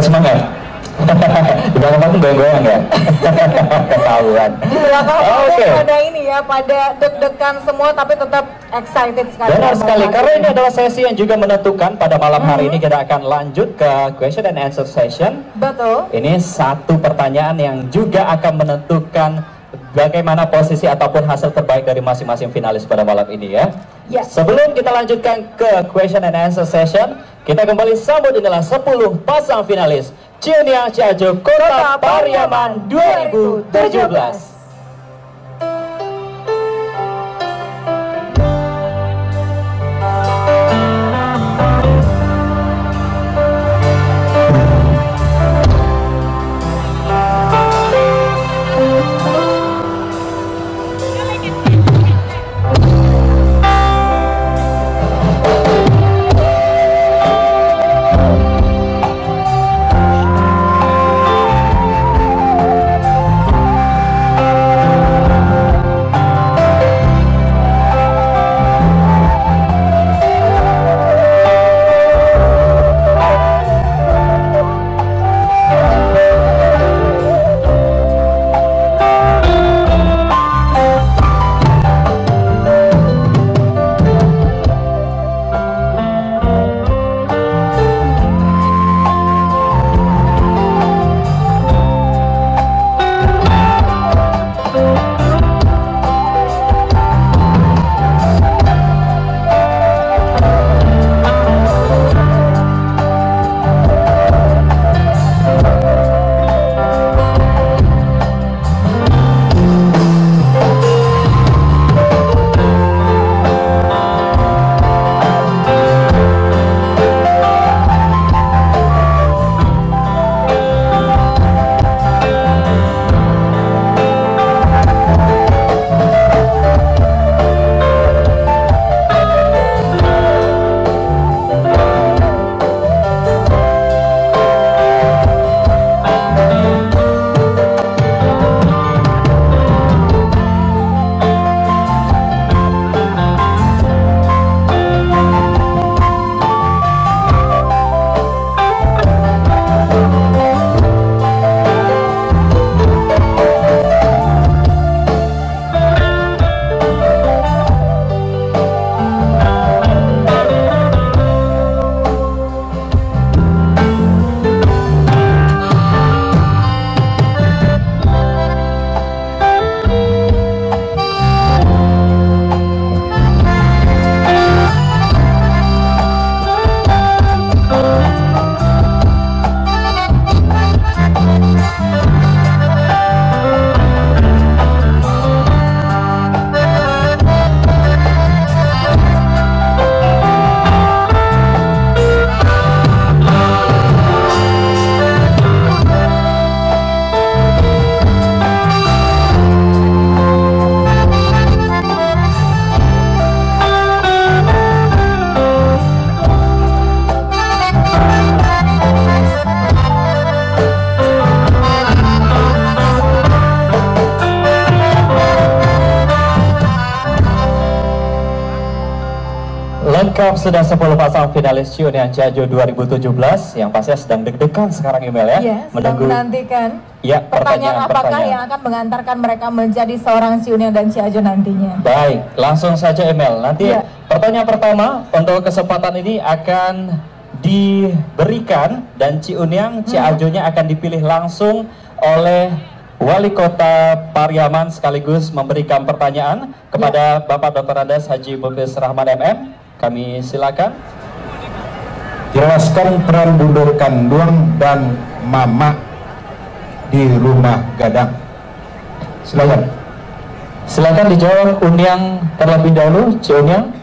Biar semangat. Di belakang goyang-goyang ya. Ketahuan. Di belakang pada ini ya, pada deg-degan semua tapi tetap excited sekali. Benar sekali, karena ini adalah sesi yang juga menentukan pada malam hari ini kita akan lanjut ke question and answer session. Betul. Ini satu pertanyaan yang juga akan menentukan bagaimana posisi ataupun hasil terbaik dari masing-masing finalis pada malam ini ya. Sebelum kita lanjutkan ke question and answer session, kita kembali sambut inilah 10 pasang finalis Ciuniang Ciajo Kota Pariaman 2017. Lengkap sudah 10 pasang finalis Ciuniang Ciajo 2017 yang pasti sedang deg-degan sekarang Email ya. Iya, sedang menantikan pertanyaan apakah yang akan mengantarkan mereka menjadi seorang Ciuniang dan Ciajo nantinya. Baik, langsung saja Email. Nanti pertanyaan pertama untuk kesempatan ini akan diberikan dan Ciuniang Ciajonya akan dipilih langsung oleh Wali Kota Pariaman sekaligus memberikan pertanyaan kepada Bapak Dr. Andes Haji Muklis Rahman MM. Kami silakan. Jelaskan peran Bundor Kanduang dan Mama di Rumah Gadang. Silakan. Silakan dijawab Uniang terlebih dahulu, Ciuniang.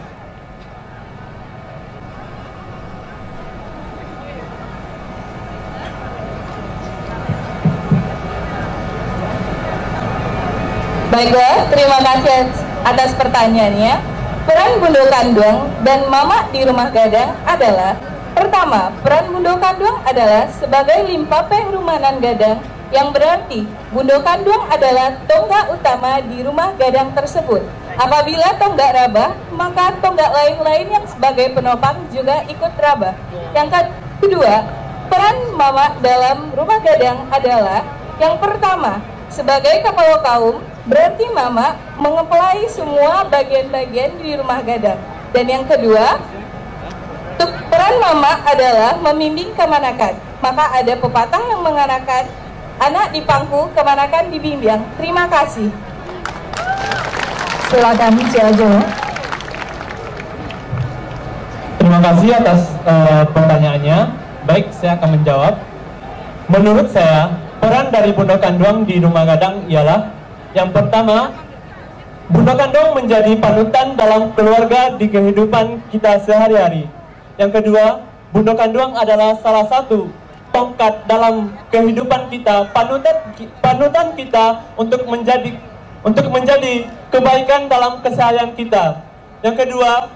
Baiklah, terima kasih atas pertanyaannya. Peran Bundor Kanduang dan Mama di Rumah Gadang adalah: pertama, peran Bundor Kanduang adalah sebagai limpapeh rumanan gadang, yang berarti Bundor Kanduang adalah tonggak utama di rumah gadang tersebut. Apabila tonggak rabah, maka tonggak lain-lain yang sebagai penopang juga ikut rabah. Yang kedua, Peran mama dalam rumah gadang adalah yang pertama, sebagai kepala kaum, berarti mama mengepelai semua bagian-bagian di rumah gadang. Dan yang kedua, peran mama adalah membimbing kemanakan. Maka ada pepatah yang mengatakan, anak di pangku, kemanakan dibimbing. Terima kasih. Silakan Ciajo. Terima kasih atas pertanyaannya. Baik, saya akan menjawab. Menurut saya, peran dari Bunda Kandung di rumah gadang ialah yang pertama, Bunda Kandung menjadi panutan dalam keluarga di kehidupan kita sehari-hari. Yang kedua, Bunda Kandung adalah salah satu tongkat dalam kehidupan kita, panutan kita untuk menjadi kebaikan dalam keseharian kita. Yang kedua,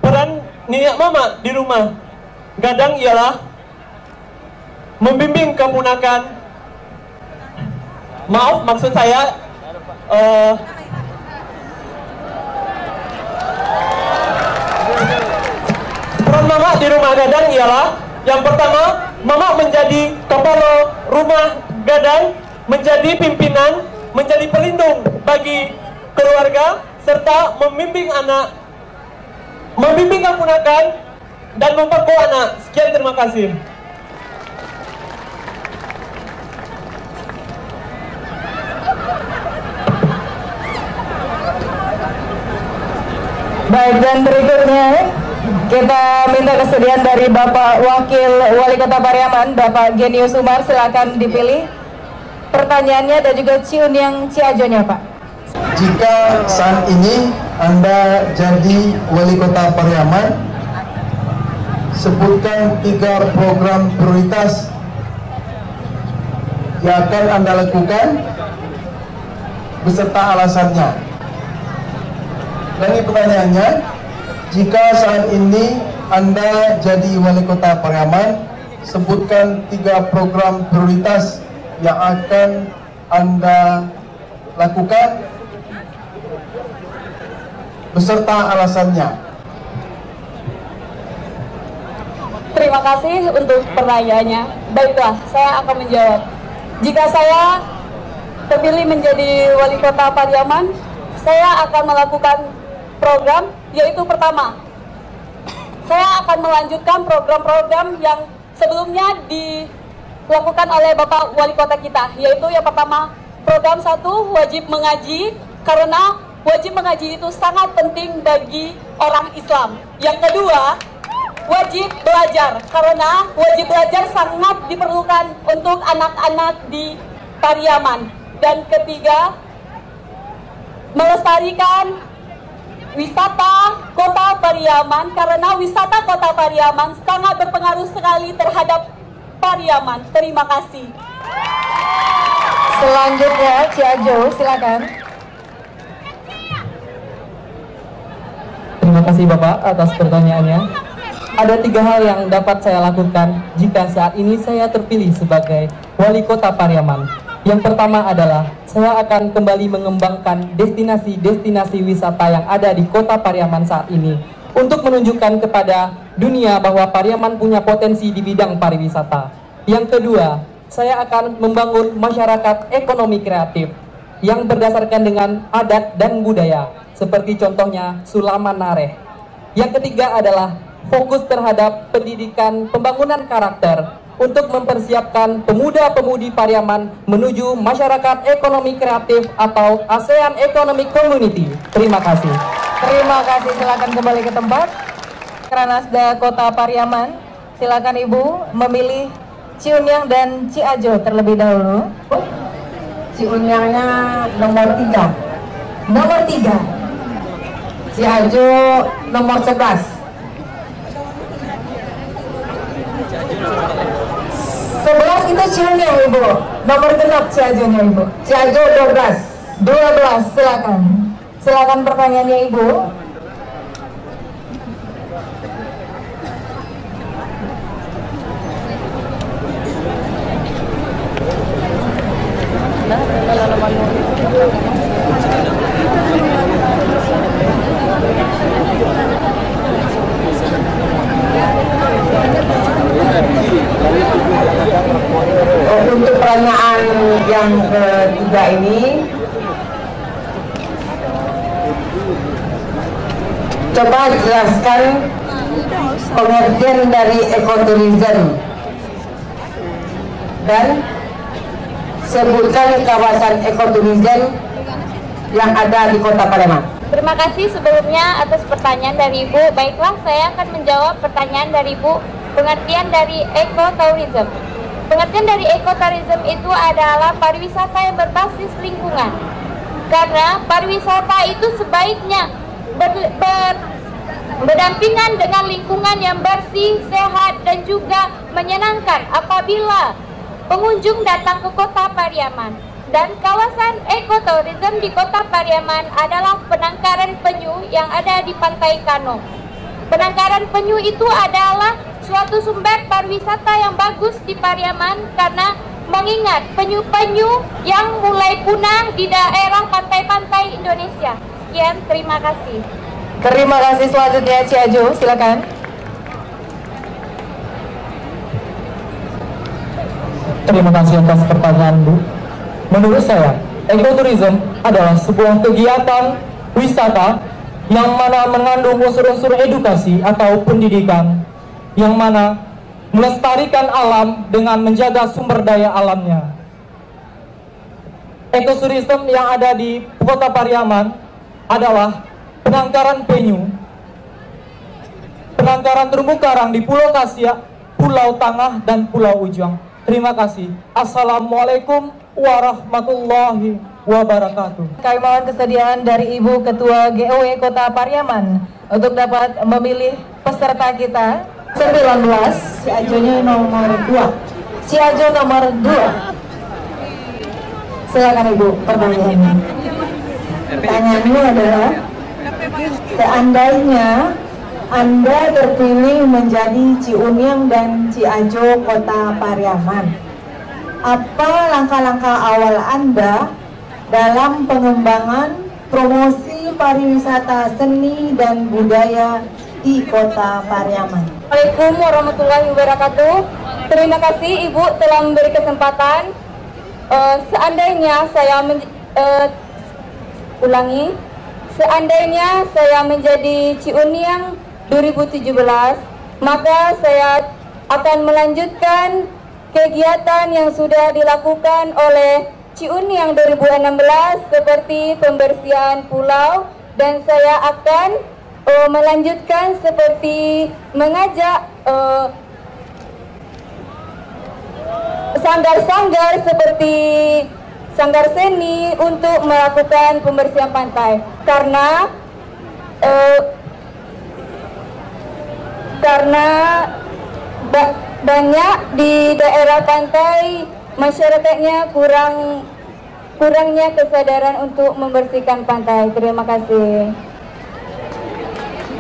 peran nenek mama di rumah gadang ialah membimbing keponakan. Maaf, maksud saya peran mama di rumah gadang ialah yang pertama, mama menjadi kepala rumah gadang, menjadi pimpinan, menjadi pelindung bagi keluarga, serta membimbing anak, membimbing keponakan, dan memperkuat anak. Sekian, terima kasih. Baik, dan berikutnya kita minta kesediaan dari Bapak Wakil Wali Kota Pariaman, Bapak Genius Umar, silakan dipilih pertanyaannya dan juga Ciunyang Ciajonya, Pak. Jika saat ini Anda jadi Wali Kota Pariaman, sebutkan 3 program prioritas yang akan Anda lakukan beserta alasannya. Lagi pertanyaannya, jika saat ini Anda jadi Wali Kota Pariaman, sebutkan 3 program prioritas yang akan Anda lakukan beserta alasannya. Terima kasih untuk pertanyaannya. Baiklah, saya akan menjawab. Jika saya terpilih menjadi Wali Kota Pariaman, saya akan melakukan program, yaitu pertama, saya akan melanjutkan program-program yang sebelumnya dilakukan oleh Bapak Wali Kota kita, yaitu yang pertama, program 1, wajib mengaji, karena wajib mengaji itu sangat penting bagi orang Islam. Yang kedua, wajib belajar, karena wajib belajar sangat diperlukan untuk anak-anak di Pariaman. Dan ketiga, melestarikan wisata Kota Pariaman, karena wisata Kota Pariaman sangat berpengaruh sekali terhadap Pariaman. Terima kasih. Selanjutnya Ciajo, silakan. Terima kasih Bapak atas pertanyaannya. Ada 3 hal yang dapat saya lakukan jika saat ini saya terpilih sebagai Wali Kota Pariaman. Yang pertama adalah saya akan kembali mengembangkan destinasi-destinasi wisata yang ada di Kota Pariaman saat ini untuk menunjukkan kepada dunia bahwa Pariaman punya potensi di bidang pariwisata. Yang kedua, saya akan membangun masyarakat ekonomi kreatif yang berdasarkan dengan adat dan budaya, seperti contohnya Sulaman Nareh. Yang ketiga adalah fokus terhadap pendidikan pembangunan karakter untuk mempersiapkan pemuda-pemudi Pariaman menuju masyarakat ekonomi kreatif atau ASEAN Economic Community. Terima kasih. Terima kasih, silakan kembali ke tempat. Kranasda Kota Pariaman, silakan Ibu memilih Ciunyang dan Ciajo terlebih dahulu. Ciunyangnya nomor 3. Nomor 3. Ciajo nomor 11. 11 itu Ciunyang, Ibu. Nomor genap Ciajonya, Ibu. Ciajo 12. 12, silakan. Silakan pertanyaannya, Ibu. Coba jelaskan pengertian dari ekoturism dan sebutkan kawasan ekoturism yang ada di Kota Pariaman. Terima kasih sebelumnya atas pertanyaan dari Ibu. Baiklah, saya akan menjawab pertanyaan dari Ibu. Pengertian dari ekotourism. Pengertian dari ekotourism itu adalah pariwisata yang berbasis lingkungan. Karena pariwisata itu sebaiknya berdampingan dengan lingkungan yang bersih, sehat, dan juga menyenangkan apabila pengunjung datang ke Kota Pariaman. Dan kawasan ekotourism di Kota Pariaman adalah penangkaran penyu yang ada di Pantai Kano. Penangkaran penyu itu adalah suatu sumber pariwisata yang bagus di Pariaman karena mengingat penyu-penyu yang mulai punah di daerah pantai-pantai Indonesia. Sekian, terima kasih. Terima kasih. Selanjutnya Ciajo, silakan. Terima kasih atas pertanyaan, Bu. Menurut saya, ekoturism adalah sebuah kegiatan wisata yang mana mengandung unsur-unsur edukasi atau pendidikan, yang mana melestarikan alam dengan menjaga sumber daya alamnya. Ekoturism yang ada di Kota Pariaman adalah penangkaran penyu, penangkaran terumbu karang di Pulau Kasia, Pulau Tangah, dan Pulau Ujung. Terima kasih. Assalamualaikum warahmatullahi wabarakatuh. Kami mohon kesediaan dari Ibu Ketua GOW Kota Pariaman untuk dapat memilih peserta kita. 19, Ciajonya nomor 2. Ciajo nomor 2. Silakan Ibu, pertanyaannya. Pertanyaannya adalah, seandainya Anda terpilih menjadi Ciuniang dan Ciajo Kota Pariaman, apa langkah-langkah awal Anda dalam pengembangan promosi pariwisata seni dan budaya di Kota Pariaman? Assalamualaikum warahmatullahi wabarakatuh. Terima kasih Ibu telah memberi kesempatan. Seandainya saya menjadi Ciuniang 2017, maka saya akan melanjutkan kegiatan yang sudah dilakukan oleh Ciuniang 2016 seperti pembersihan pulau, dan saya akan melanjutkan seperti mengajak sanggar-sanggar seperti sanggar seni untuk melakukan pembersihan pantai, karena banyak di daerah pantai masyarakatnya kurangnya kesadaran untuk membersihkan pantai. Terima kasih.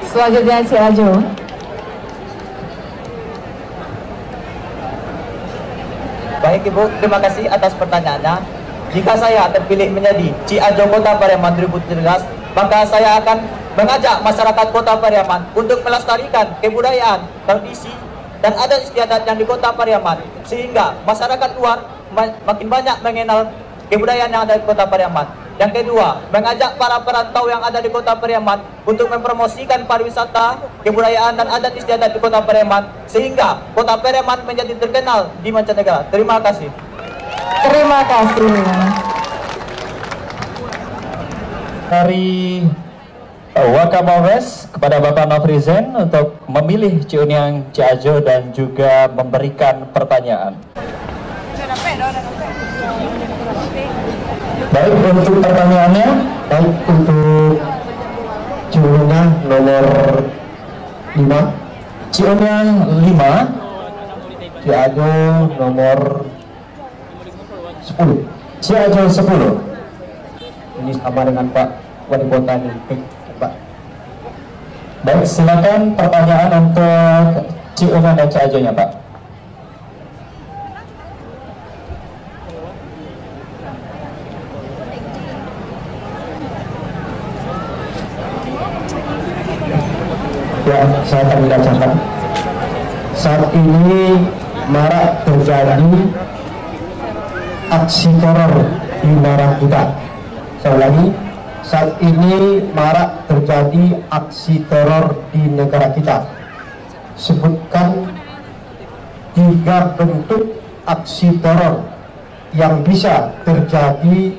Selanjutnya Ciajo. Baik Ibu, terima kasih atas pertanyaannya. Jika saya terpilih menjadi Ciajo Kota Pariaman 2017, maka saya akan mengajak masyarakat Kota Pariaman untuk melestarikan kebudayaan, tradisi, dan adat istiadat yang di Kota Pariaman, sehingga masyarakat luar makin banyak mengenal kebudayaan yang ada di Kota Pariaman. Yang kedua, mengajak para perantau yang ada di Kota Pariaman untuk mempromosikan pariwisata, kebudayaan, dan adat istiadat di Kota Pariaman, sehingga Kota Pariaman menjadi terkenal di mancanegara. Terima kasih. Terima kasih. Dari Wakapolres kepada Bapak Nofrizen untuk memilih Ciuniang Ciajo dan juga memberikan pertanyaan. Baik, untuk pertanyaannya, baik untuk Ciuniang nomor 5, Ciuniang 5, Ciajo nomor 10. Ciajo 10. Ini sama dengan Pak Wali Kota nih, Pak. Baik, silakan pertanyaan untuk Ciuniang dan Ciajonya, Pak. Ya, saya akan bacakan. Saat ini marak terjadi aksi teror di daerah kita. Saya ulangi, saat ini marak terjadi aksi teror di negara kita. Sebutkan 3 bentuk aksi teror yang bisa terjadi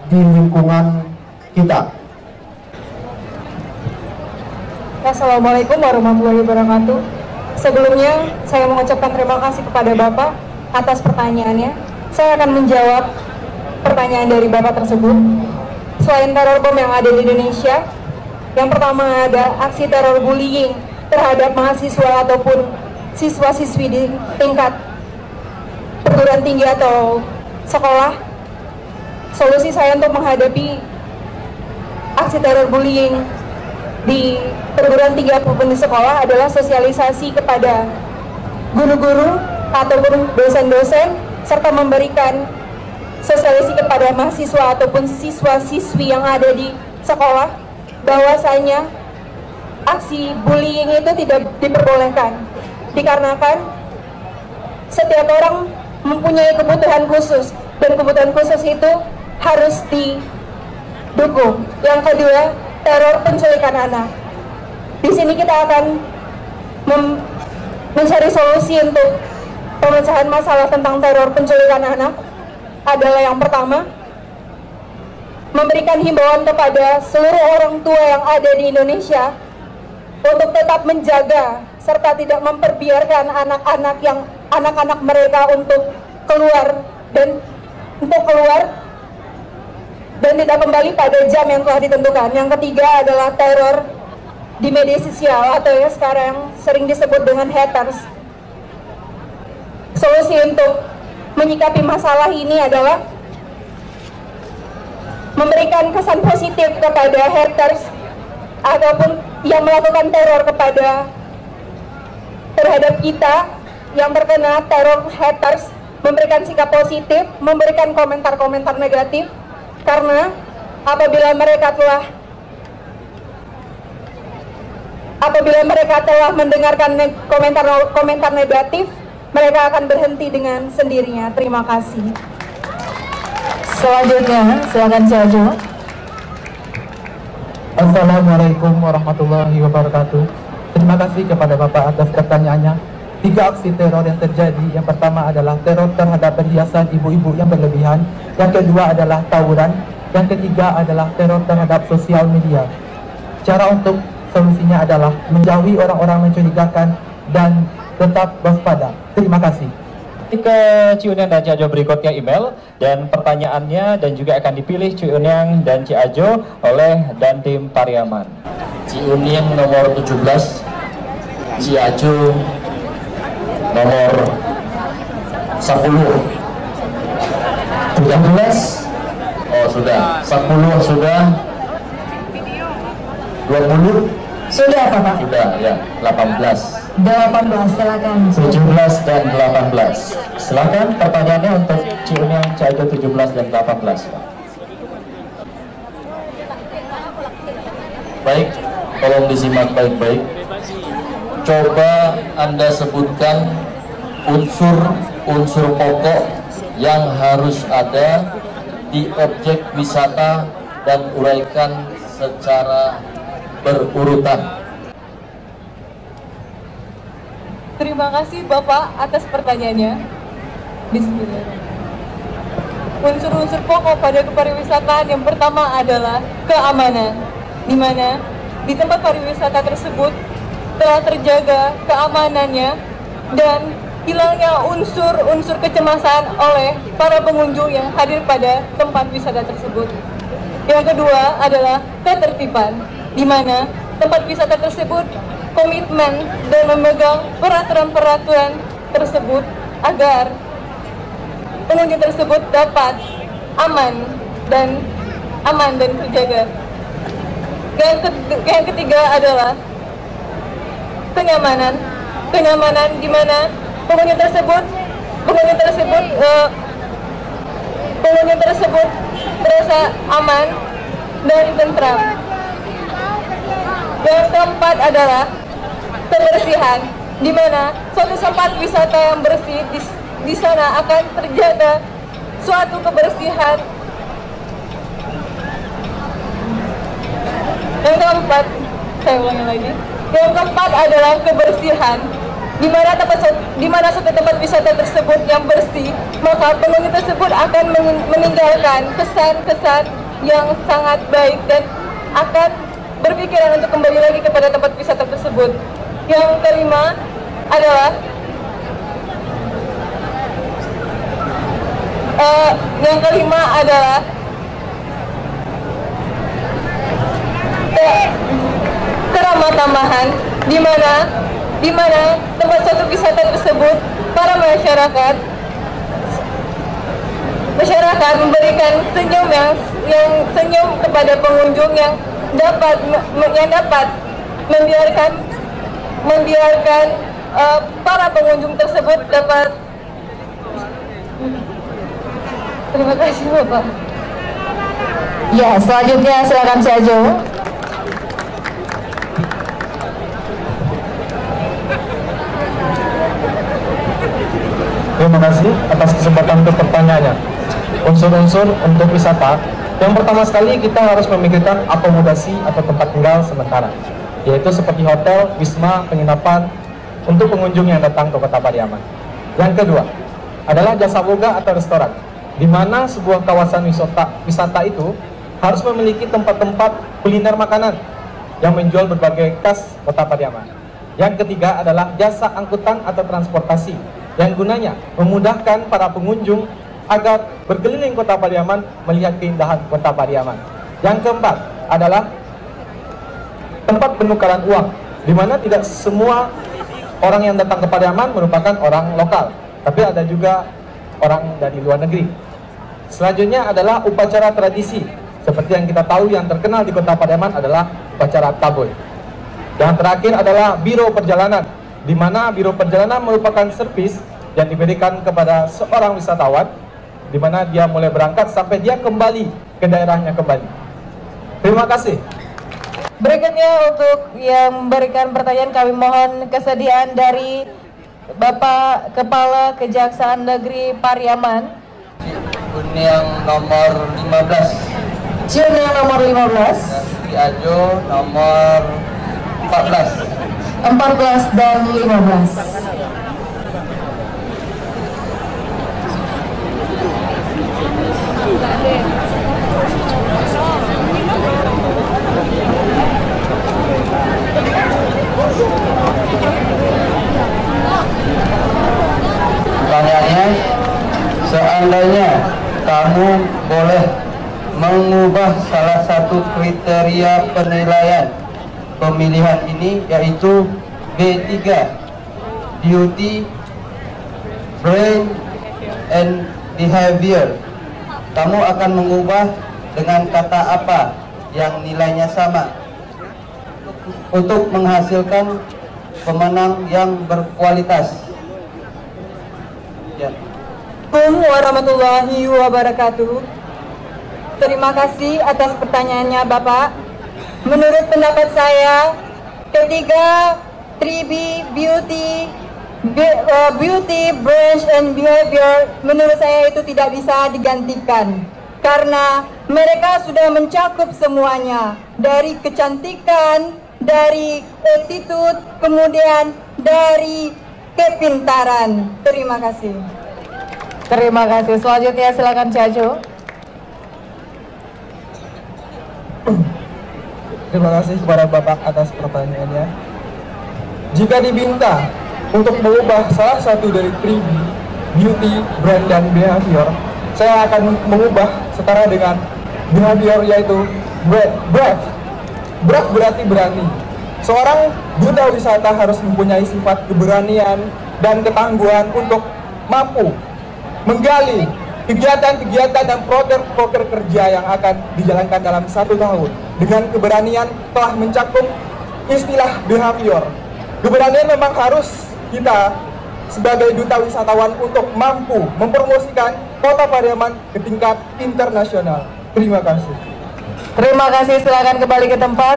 di lingkungan kita. Assalamualaikum warahmatullahi wabarakatuh. Sebelumnya saya mengucapkan terima kasih kepada Bapak atas pertanyaannya. Saya akan menjawab pertanyaan dari Bapak tersebut. Selain teror bom yang ada di Indonesia, yang pertama ada aksi teror bullying terhadap mahasiswa ataupun siswa-siswi di tingkat perguruan tinggi atau sekolah. Solusi saya untuk menghadapi aksi teror bullying di perguruan tinggi ataupun di sekolah adalah sosialisasi kepada guru-guru ataupun dosen-dosen, serta memberikan sosialisasi kepada mahasiswa ataupun siswa-siswi yang ada di sekolah bahwasanya aksi bullying itu tidak diperbolehkan, dikarenakan setiap orang mempunyai kebutuhan khusus dan kebutuhan khusus itu harus didukung. Yang kedua, teror penculikan anak. Di sini kita akan mencari solusi untuk pemecahan masalah tentang teror penculikan anak. Adalah yang pertama, memberikan himbauan kepada seluruh orang tua yang ada di Indonesia untuk tetap menjaga serta tidak memperbiarkan anak-anak mereka untuk keluar dan tidak kembali pada jam yang telah ditentukan. Yang ketiga adalah teror di media sosial atau yang sekarang sering disebut dengan haters. Solusi untuk menyikapi masalah ini adalah memberikan kesan positif kepada haters ataupun yang melakukan teror terhadap kita yang terkena teror haters, memberikan sikap positif, memberikan komentar-komentar negatif, karena apabila mereka telah mendengarkan komentar negatif, mereka akan berhenti dengan sendirinya. Terima kasih. Selanjutnya, silakan Ciajo. Assalamualaikum warahmatullahi wabarakatuh. Terima kasih kepada Bapak atas pertanyaannya. 3 aksi teror yang terjadi. Yang pertama adalah teror terhadap perhiasan ibu-ibu yang berlebihan. Yang kedua adalah tawuran. Yang ketiga adalah teror terhadap sosial media. Cara untuk solusinya adalah menjauhi orang-orang mencurigakan dan tetap waspada. Terima kasih. Ke Ciunyang dan Ciajo berikutnya email dan pertanyaannya dan juga akan dipilih Ciunyang dan Ciajo oleh Dandim Pariaman. Ciunyang nomor 17, Ciajo nomor 10. 13. Oh sudah. 10 sudah. 20. Sudah Bapak. Sudah ya. 18. 18, silakan. 17 dan 18. Silakan pertanyaannya untuk Ciunyang, Ciajo 17 dan 18. Baik, tolong disimak baik-baik. Coba Anda sebutkan unsur-unsur pokok yang harus ada di objek wisata dan uraikan secara berurutan. Terima kasih Bapak atas pertanyaannya. Bismillah. Unsur-unsur pokok pada pariwisataan yang pertama adalah keamanan, di mana di tempat pariwisata tersebut telah terjaga keamanannya dan hilangnya unsur-unsur kecemasan oleh para pengunjung yang hadir pada tempat wisata tersebut. Yang kedua adalah ketertiban, di mana tempat wisata tersebut komitmen dan memegang peraturan-peraturan tersebut agar pengunjung tersebut dapat aman dan terjaga. Yang ketiga adalah kenyamanan, di mana pengunjung tersebut merasa aman dan tentram. Yang keempat adalah kebersihan, di mana suatu tempat wisata yang bersih di sana akan terjaga suatu kebersihan Yang keempat, saya ulangi lagi. Yang keempat adalah kebersihan. Di mana suatu tempat wisata tersebut yang bersih, maka pengunjung tersebut akan meninggalkan kesan-kesan yang sangat baik dan akan berpikiran untuk kembali lagi kepada tempat wisata tersebut. Yang kelima adalah keramah tamahan, di mana tempat suatu wisata tersebut para masyarakat memberikan senyum yang senyum kepada pengunjung yang dapat membiarkan para pengunjung tersebut dapat. Terima kasih Bapak. Ya, selanjutnya silakan Si Ajo. Terima kasih atas kesempatan untuk pertanyaannya. Unsur-unsur untuk wisata, yang pertama sekali kita harus memikirkan akomodasi atau tempat tinggal sementara, yaitu seperti hotel, wisma, penginapan untuk pengunjung yang datang ke Kota Pariaman. Yang kedua adalah jasa boga atau restoran, di mana sebuah kawasan wisata itu harus memiliki tempat-tempat kuliner makanan yang menjual berbagai khas Kota Pariaman. Yang ketiga adalah jasa angkutan atau transportasi, yang gunanya memudahkan para pengunjung agar berkeliling Kota Pariaman melihat keindahan Kota Pariaman. Yang keempat adalah tempat penukaran uang, di mana tidak semua orang yang datang ke Pariaman merupakan orang lokal, tapi ada juga orang dari luar negeri. Selanjutnya adalah upacara tradisi, seperti yang kita tahu yang terkenal di Kota Pariaman adalah upacara Taboy. Yang terakhir adalah biro perjalanan, di mana biro perjalanan merupakan servis yang diberikan kepada seorang wisatawan, di mana dia mulai berangkat sampai dia kembali ke daerahnya kembali. Terima kasih. Berikutnya untuk yang memberikan pertanyaan kami mohon kesediaan dari Bapak Kepala Kejaksaan Negeri Pariaman. Yang nomor 15. Cium yang nomor 15. Si Ajo nomor 14. 14 dan 15. Pertanyaannya, seandainya kamu boleh mengubah salah satu kriteria penilaian pemilihan ini, yaitu B3, beauty, brain, and behavior, kamu akan mengubah dengan kata apa yang nilainya sama untuk menghasilkan pemenang yang berkualitas? Ya. Assalamualaikum warahmatullahi wabarakatuh. Terima kasih atas pertanyaannya Bapak. Menurut pendapat saya, ketiga 3B, beauty, brains, and behavior, menurut saya itu tidak bisa digantikan, karena mereka sudah mencakup semuanya, dari kecantikan, dari attitude, kemudian dari kepintaran. Terima kasih. Terima kasih. Selanjutnya silakan Si Ajo. Terima kasih kepada Bapak atas pertanyaannya. Jika diminta untuk mengubah salah satu dari 3B, beauty, brand, dan behavior, saya akan mengubah setara dengan behavior, yaitu brave. Brave berarti berani. Seorang duta wisata harus mempunyai sifat keberanian dan ketangguhan untuk mampu menggali kegiatan-kegiatan dan proker-proker kerja yang akan dijalankan dalam 1 tahun. Dengan keberanian telah mencakup istilah behavior. Keberanian memang harus kita sebagai duta wisatawan untuk mampu mempromosikan Kota Pariaman ke tingkat internasional. Terima kasih. Terima kasih, silakan kembali ke tempat.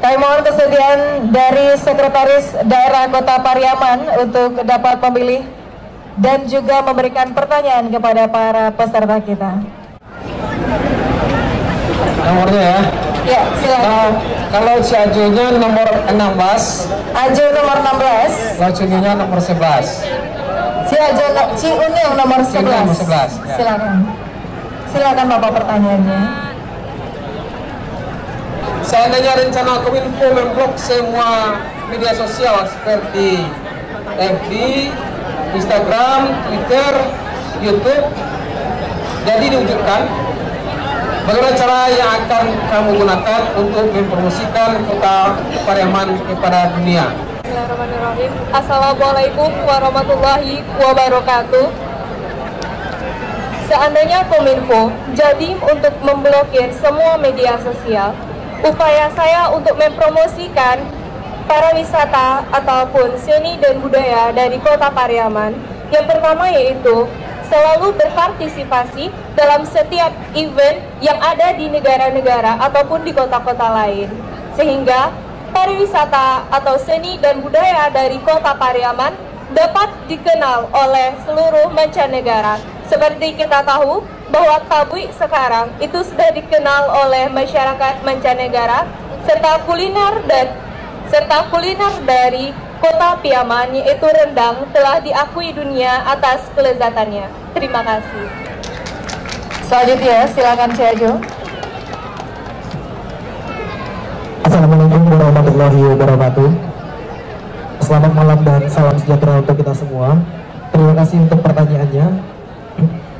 Kami mohon kesediaan dari Sekretaris Daerah Kota Pariaman untuk dapat memilih dan juga memberikan pertanyaan kepada para peserta kita. Nomornya ya. Ya, silakan. Kalau Ciajo-nya nomor 16. Ajo nomor 16. Kalau Ciunyungnya nomor 11. Ciunyung nomor 11. Ya. Silakan. Silakan Bapak pertanyaannya. Seandainya rencana Kominfo memblok semua media sosial seperti FB, Instagram, Twitter, YouTube, jadi diwujudkan, bagaimana cara yang akan kamu gunakan untuk mempromosikan kota Pariaman kepada dunia? Bismillahirrahmanirrahim. Assalamualaikum warahmatullahi wabarakatuh. Seandainya Kominfo jadi untuk memblokir semua media sosial, upaya saya untuk mempromosikan pariwisata ataupun seni dan budaya dari kota Pariaman, yang pertama yaitu selalu berpartisipasi dalam setiap event yang ada di negara-negara ataupun di kota-kota lain, sehingga pariwisata atau seni dan budaya dari kota Pariaman dapat dikenal oleh seluruh mancanegara. Seperti kita tahu bahwa Tabuik sekarang itu sudah dikenal oleh masyarakat mancanegara, serta kuliner dari kota Pariaman yaitu rendang telah diakui dunia atas kelezatannya. Terima kasih. Selanjutnya silakan Ciajo. Assalamualaikum warahmatullahi wabarakatuh. Selamat malam dan salam sejahtera untuk kita semua. Terima kasih untuk pertanyaannya.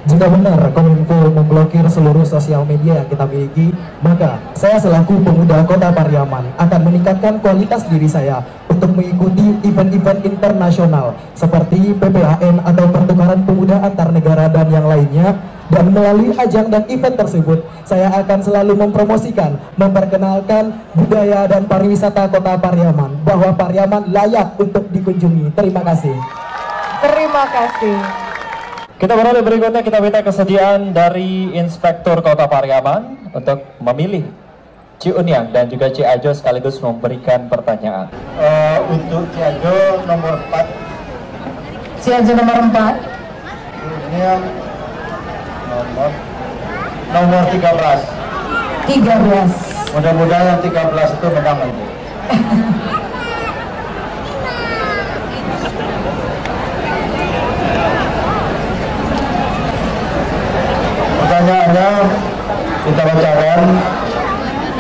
Jika benar Kominfo memblokir seluruh sosial media yang kita miliki, maka saya selaku pemuda kota Pariaman akan meningkatkan kualitas diri saya untuk mengikuti event-event internasional seperti PPAN atau pertukaran pemuda antar negara dan yang lainnya. Dan melalui ajang dan event tersebut, saya akan selalu mempromosikan, memperkenalkan budaya dan pariwisata kota Pariaman, bahwa Pariaman layak untuk dikunjungi. Terima kasih. Terima kasih. Kita beralih berikutnya, kita minta kesediaan dari Inspektur Kota Pariaman untuk memilih Ciunyung dan juga Ciajo sekaligus memberikan pertanyaan. Untuk Ciajo nomor 4. Ciajo nomor 4. Ciunyung nomor 13. 13. Mudah-mudahan yang 13 itu menang nanti. Pertanyaannya kita bacakan,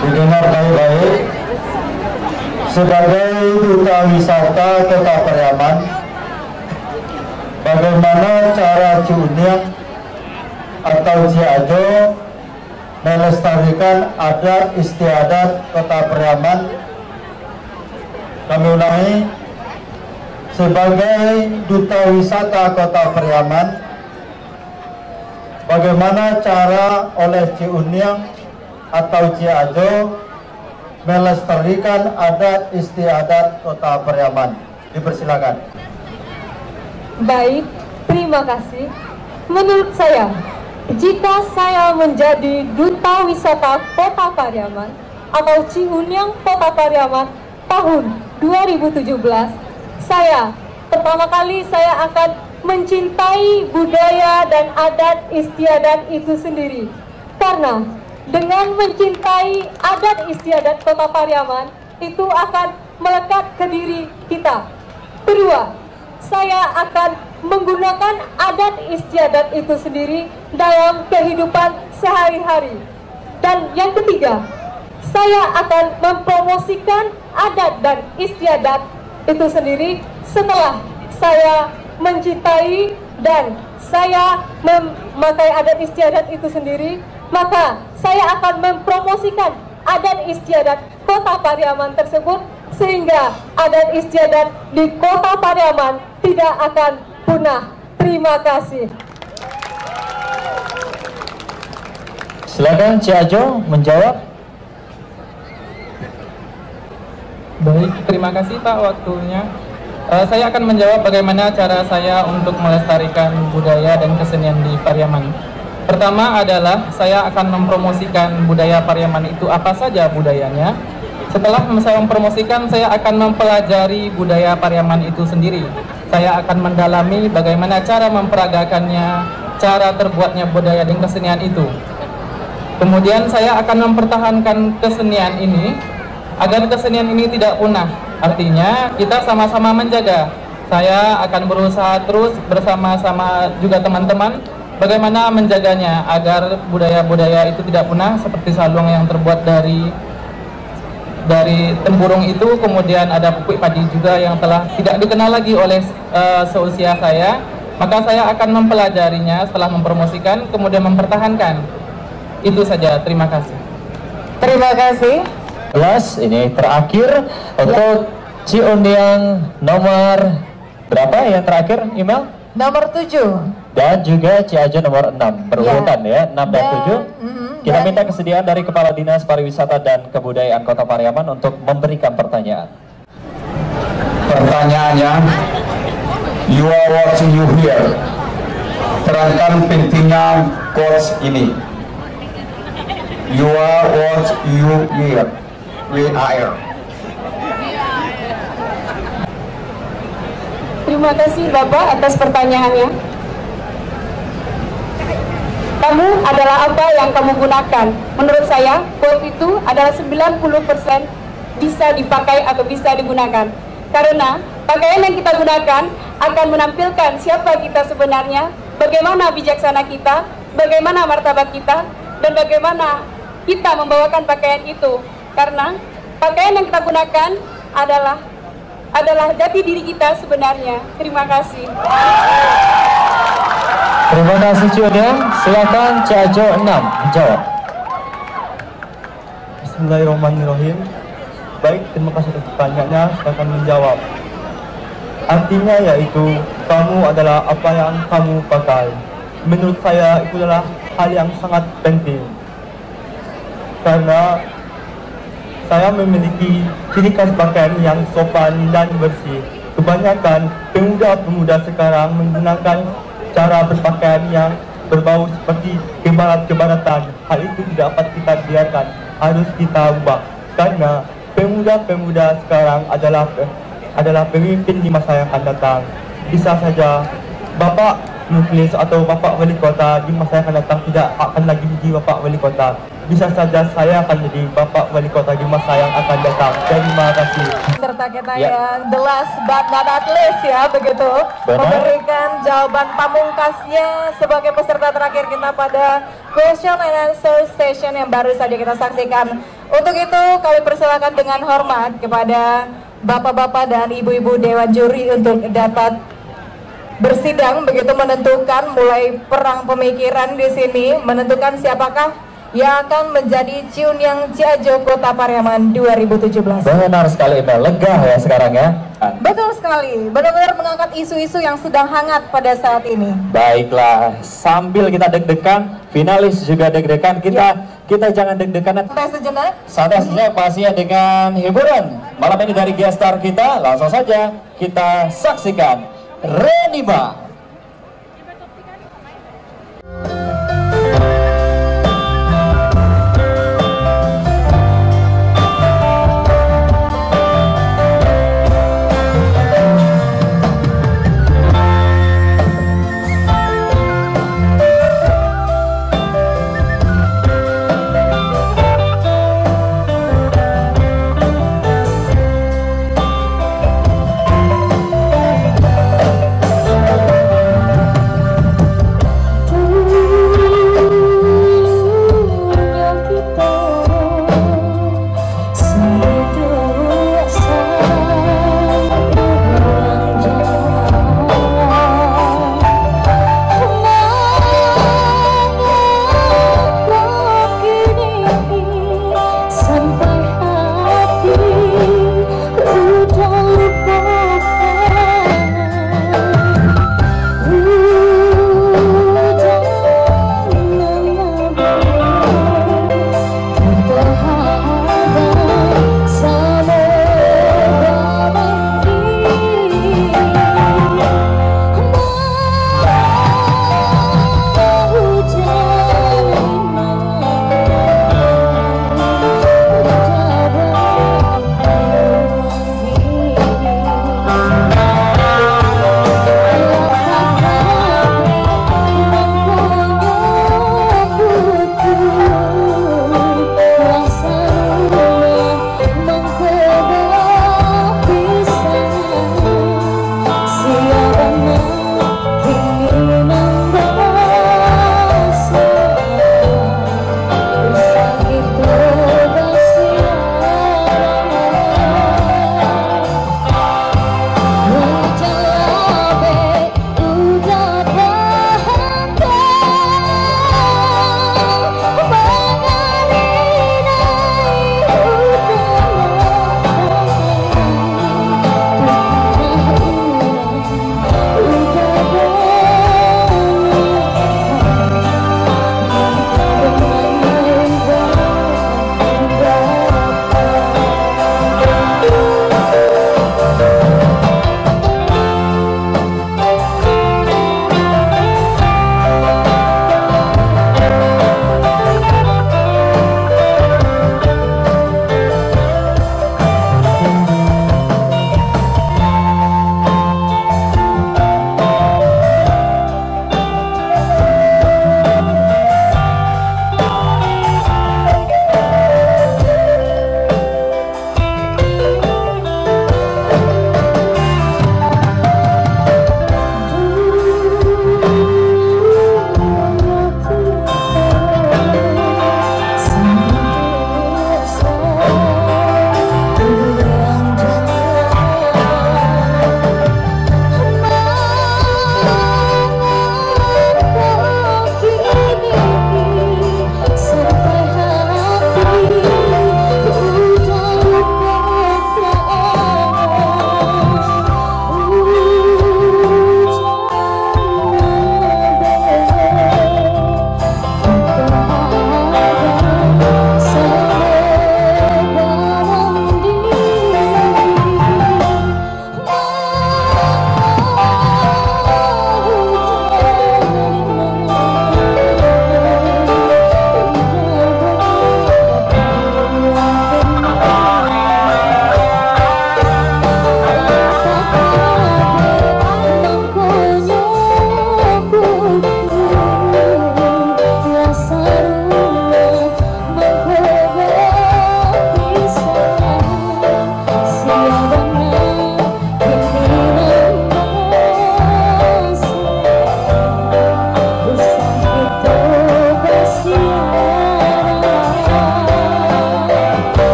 didengar baik-baik. Sebagai duta wisata kota Pariaman, bagaimana cara Ciunyung atau Ciajo melestarikan adat istiadat kota Pariaman? Kami ulangi, sebagai duta wisata kota Pariaman, bagaimana cara oleh Ciunyung atau Ciajo melestarikan adat istiadat kota Pariaman? Dipersilakan. Baik, terima kasih. Menurut saya, jika saya menjadi duta wisata kota Pariaman atau Ciunyung kota Pariaman tahun 2017, pertama kali saya akan mencintai budaya dan adat istiadat itu sendiri. Karena dengan mencintai adat istiadat kota Pariaman, itu akan melekat ke diri kita. Kedua, saya akan menggunakan adat istiadat itu sendiri dalam kehidupan sehari-hari. Dan yang ketiga, saya akan mempromosikan adat dan istiadat itu sendiri setelah saya mencintai dan saya memakai adat istiadat itu sendiri, maka saya akan mempromosikan adat istiadat kota Pariaman tersebut sehingga adat istiadat di kota Pariaman tidak akan punah. Terima kasih. Silakan Ciajo menjawab. Baik, terima kasih Pak waktunya. Saya akan menjawab bagaimana cara saya untuk melestarikan budaya dan kesenian di Pariaman. Pertama adalah saya akan mempromosikan budaya Pariaman itu apa saja budayanya. Setelah saya mempromosikan, saya akan mempelajari budaya Pariaman itu sendiri. Saya akan mendalami bagaimana cara memperagakannya, cara terbuatnya budaya dan kesenian itu. Kemudian saya akan mempertahankan kesenian ini agar kesenian ini tidak punah. Artinya kita sama-sama menjaga. Saya akan berusaha terus bersama-sama juga teman-teman bagaimana menjaganya agar budaya-budaya itu tidak punah, seperti salung yang terbuat dari tempurung itu. Kemudian ada pupuk padi juga yang telah tidak dikenal lagi oleh seusia saya. Maka saya akan mempelajarinya setelah mempromosikan, kemudian mempertahankan. Itu saja, terima kasih. Terima kasih. Ini terakhir untuk Ciundiang nomor berapa yang terakhir, email? Nomor 7. Dan juga Ciajo nomor 6, berurutan ya, 6 dan 7. Kita minta kesediaan dari Kepala Dinas Pariwisata dan Kebudayaan Kota Pariaman untuk memberikan pertanyaan. Pertanyaannya, you are watching you here. Terangkan pentingnya quotes ini. You are what you hear. We are. Terima kasih Bapak atas pertanyaannya. Kamu adalah apa yang kamu gunakan. Menurut saya, quote itu adalah 90% bisa dipakai atau bisa digunakan. Karena pakaian yang kita gunakan akan menampilkan siapa kita sebenarnya, bagaimana bijaksana kita, bagaimana martabat kita, dan bagaimana kita membawakan pakaian itu. Karena pakaian yang kita gunakan adalah jati diri kita sebenarnya. Terima kasih. Terima kasih Ciundiang. Silakan Ciajo 6 menjawab. Bismillahirrahmanirrahim. Baik, terima kasih atas pertanyaannya. Saya akan menjawab. Artinya yaitu kamu adalah apa yang kamu pakai. Menurut saya itu adalah hal yang sangat penting. Karena saya memiliki ciri khas pakaian yang sopan dan bersih. Kebanyakan pemuda-pemuda sekarang menggunakan cara berpakaian yang berbau seperti kebarat-kebaratan. Hal itu tidak dapat kita biarkan, harus kita ubah. Karena pemuda-pemuda sekarang adalah pemimpin di masa yang akan datang. Bisa saja Bapak Muklis atau Bapak Wali Kota di masa yang akan datang tidak akan lagi menjadi Bapak Wali Kota. Bisa saja saya akan jadi Bapak Wali Kota di masa yang akan datang. Terima kasih. Serta kita yang the last but not least ya, begitu. Memberikan jawaban pamungkasnya sebagai peserta terakhir kita pada question and answer session yang baru saja kita saksikan. Untuk itu kami persilakan dengan hormat kepada bapak-bapak dan ibu-ibu dewan juri untuk dapat bersidang, begitu menentukan mulai perang pemikiran di sini, menentukan siapakah yang akan menjadi Ciundiang Ciajo Kota Pariaman 2017. Benar sekali, Email. Lega ya sekarang ya. Betul sekali, benar-benar mengangkat isu-isu yang sedang hangat pada saat ini. Baiklah, sambil kita deg-degan, finalis juga deg-degan, kita jangan deg-degan. Santai sejenak pastinya dengan hiburan malam ini dari guest star kita. Langsung saja kita saksikan Renima.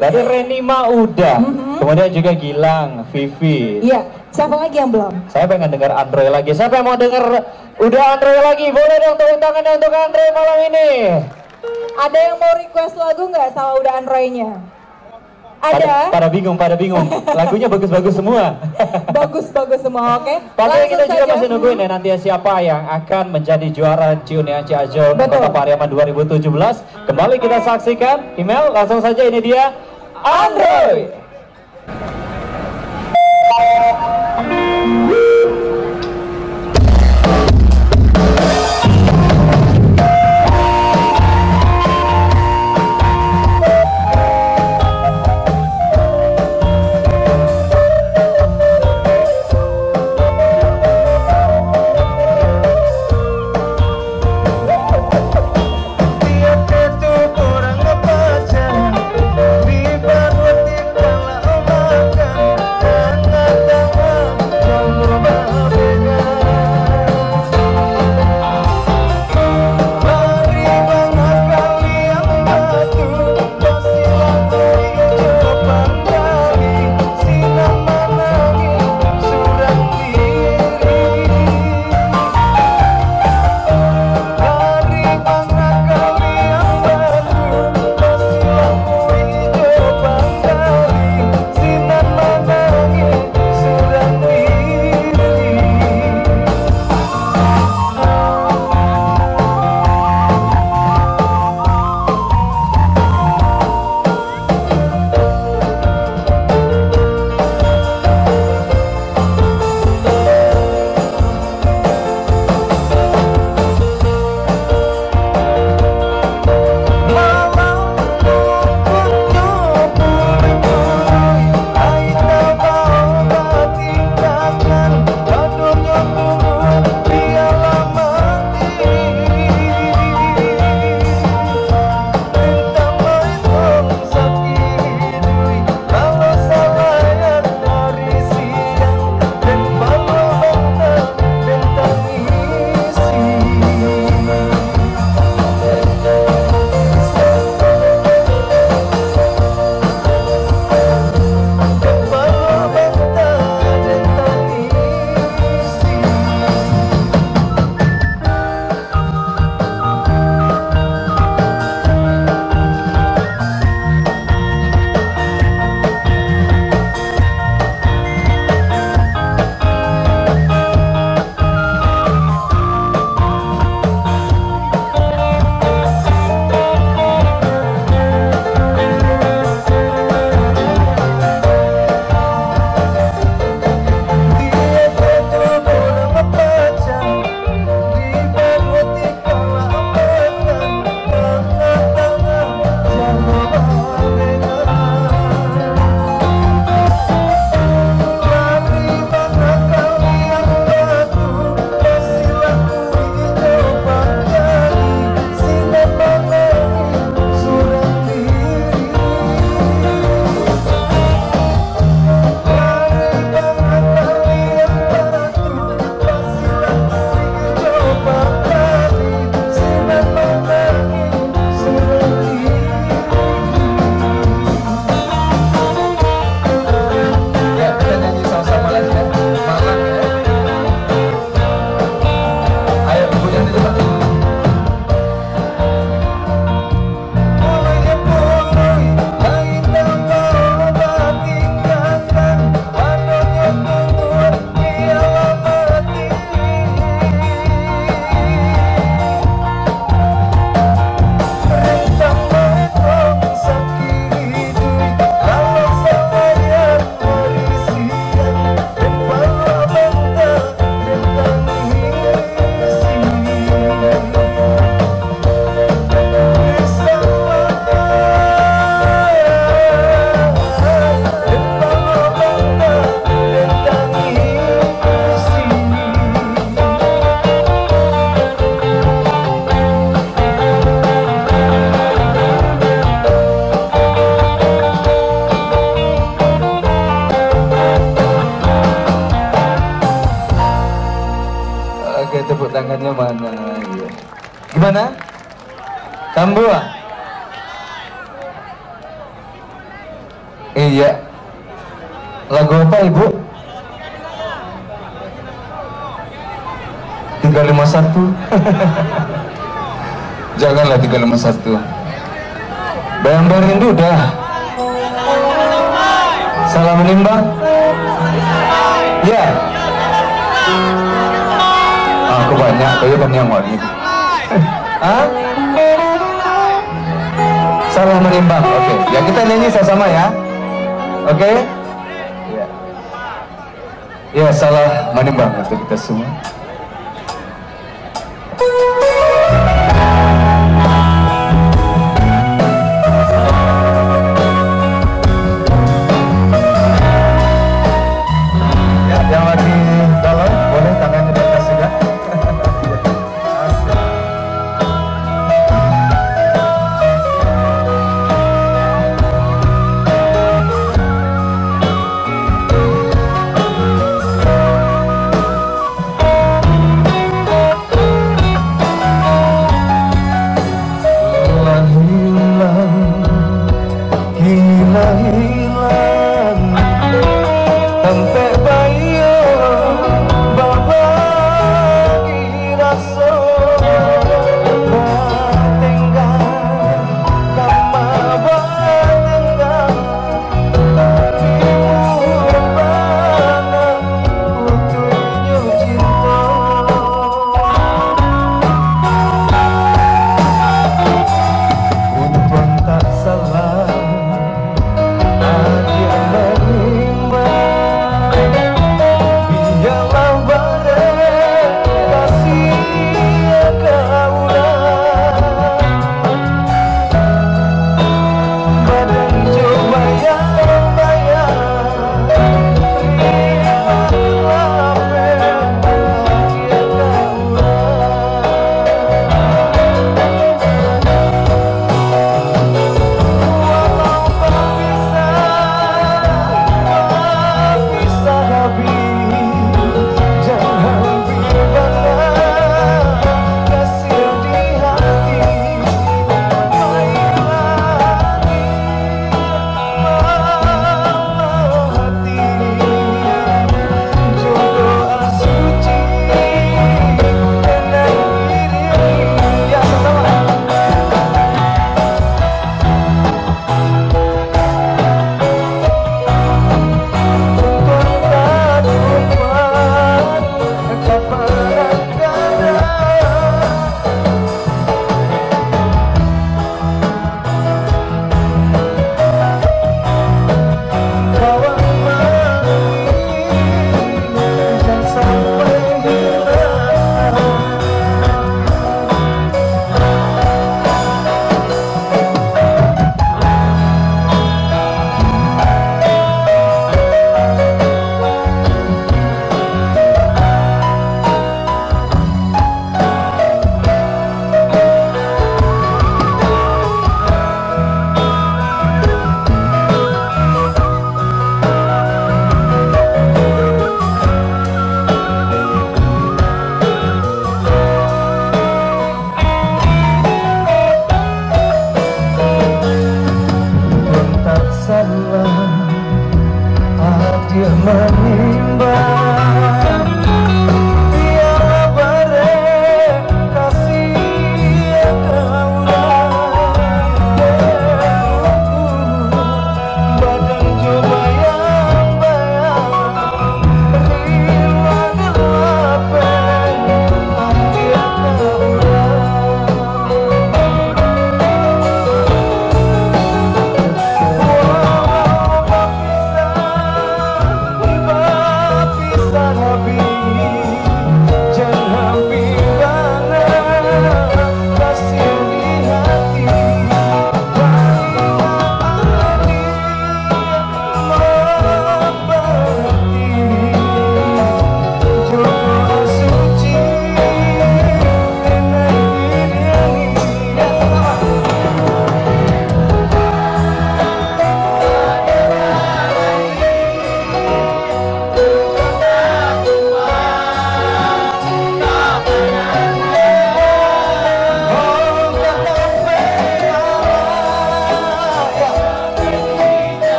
tadi Renima udah, kemudian juga Gilang, Vivi. Iya, siapa lagi yang belum? Saya pengen dengar Andre lagi. Siapa yang mau dengar udah Andre lagi? Boleh dong tepuk tangannya untuk Andre malam ini. Ada yang mau request lagu nggak sama udah Andre-nya? Ada. Pada bingung. Lagunya bagus-bagus semua. Bagus-bagus semua, oke. Tapi kita juga masih nungguin ya nanti siapa yang akan menjadi juara Ciuniang Ciajo Kota Pariaman 2017. Kembali kita saksikan. Email langsung saja, ini dia Andre. tangannya mana? Ya. Gimana? Tambua. Iya. Lagu apa Ibu? 351. Janganlah 351. Bayang-bayang rindu dah. Salah menimbang. Ya. Aku banyak, kaya kan yang warni. Hah? Salah menimbang. Oke. Ya kita nyanyi sama-sama ya. Oke. Ya. Ya, salah menimbang untuk kita semua. Yang lagi dalam boleh tangannya dikasih ya.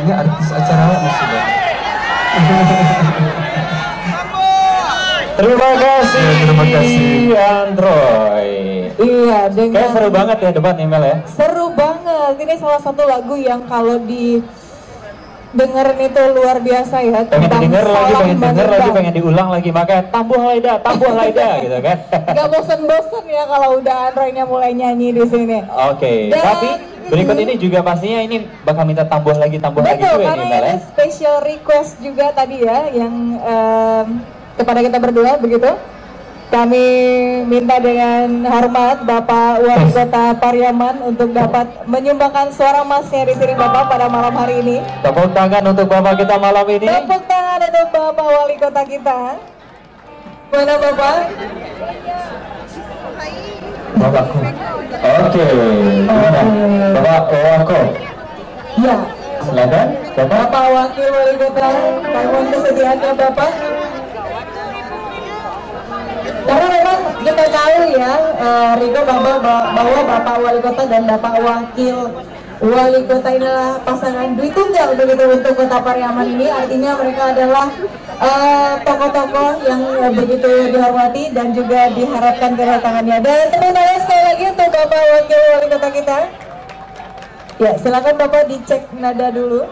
sebagai artis acara musibah. Terima kasih Android. Iya, Kayak seru banget ya debat email ya. Seru banget. Ini salah satu lagu yang kalau di dengerin itu luar biasa ya. Pengen denger lagi, pengen diulang lagi, makanya tambuh laida gitu kan. Gak bosen-bosen ya kalau udah Androidnya mulai nyanyi di sini. Oke, tapi berikut ini juga pastinya ini bakal minta tambuh lagi juga karena ya email ya. ini special request juga tadi ya yang kepada kita berdua begitu. Kami minta dengan hormat Bapak Wali Kota Pariaman untuk dapat menyumbangkan suara emasnya di sini Bapak pada malam hari ini. Tepuk tangan untuk Bapak kita malam ini. Tepuk tangan untuk Bapak Wali Kota kita. Mana Bapak? Bapakku. Oke. Bapak Wako. Ya. Silakan. Bapak Wakil Wali Kota, mohon kesediaannya Bapak. Karena memang kita tahu ya, Rigo bahwa Bapak Wali Kota dan Bapak Wakil Wali Kota inilah pasangan Dwi Tunggal begitu untuk Kota Pariaman ini. Artinya mereka adalah tokoh-tokoh yang begitu dihormati dan juga diharapkan kedatangannya. Dan tepuk tangan sekali lagi untuk Bapak Wakil Wali Kota kita. Ya, silakan Bapak dicek nada dulu.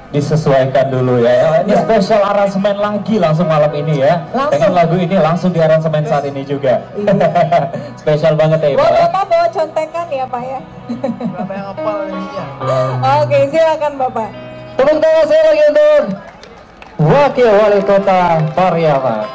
Disesuaikan dulu ya. Ini spesial aransemen lagi langsung malam ini ya. Dengan lagu ini langsung di aransemen saat ini juga. Spesial banget ya Pak. Bapak bawa contekan ya Pak ya. Berapa yang hafal ini? Oke, silakan Bapak. Tepuk tangan saya lagi untuk Wakil Wali Kota Pariaman.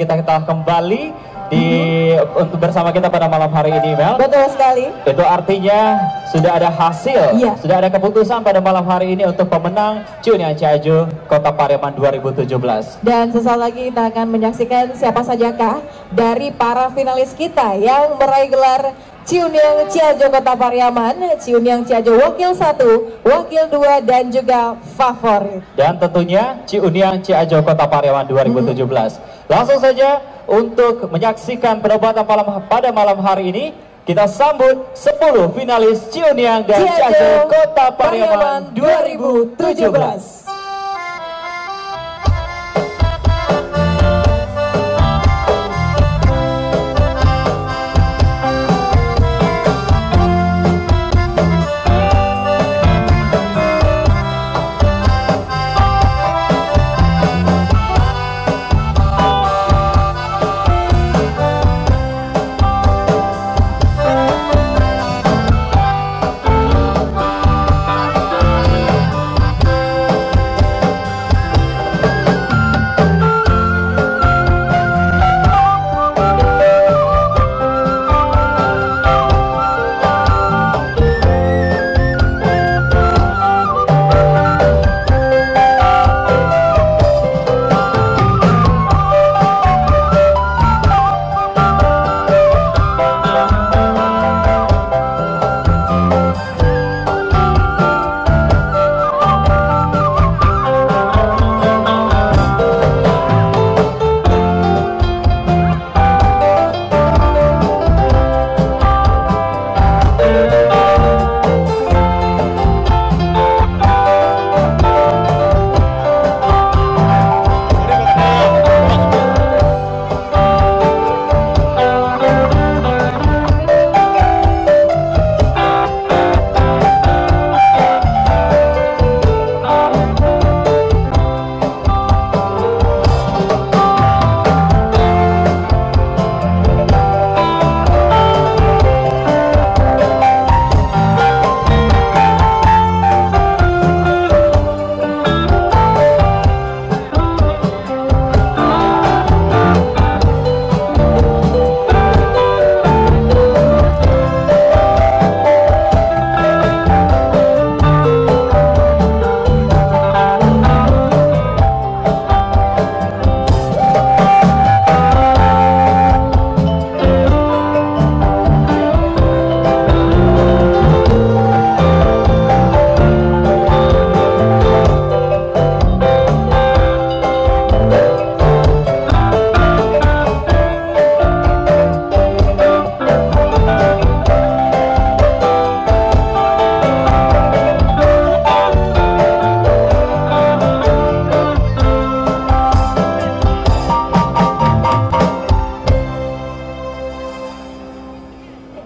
kita kembali untuk bersama kita pada malam hari ini, Mel. Betul sekali. Itu artinya sudah ada hasil, iya. Sudah ada keputusan pada malam hari ini untuk pemenang Ciuniang Ciajo Kota Pariaman 2017. Dan sesaat lagi kita akan menyaksikan siapa sajakah dari para finalis kita yang meraih gelar Ciuniang Ciajo Kota Pariaman, Ciuniang Ciajo Wakil 1, Wakil 2, dan juga favorit. Dan tentunya Ciuniang Ciajo Kota Pariaman 2017. Langsung saja untuk menyaksikan perdebatan pada malam hari ini, kita sambut 10 finalis Ciuniang dan Ciajo Kota Pariaman 2017.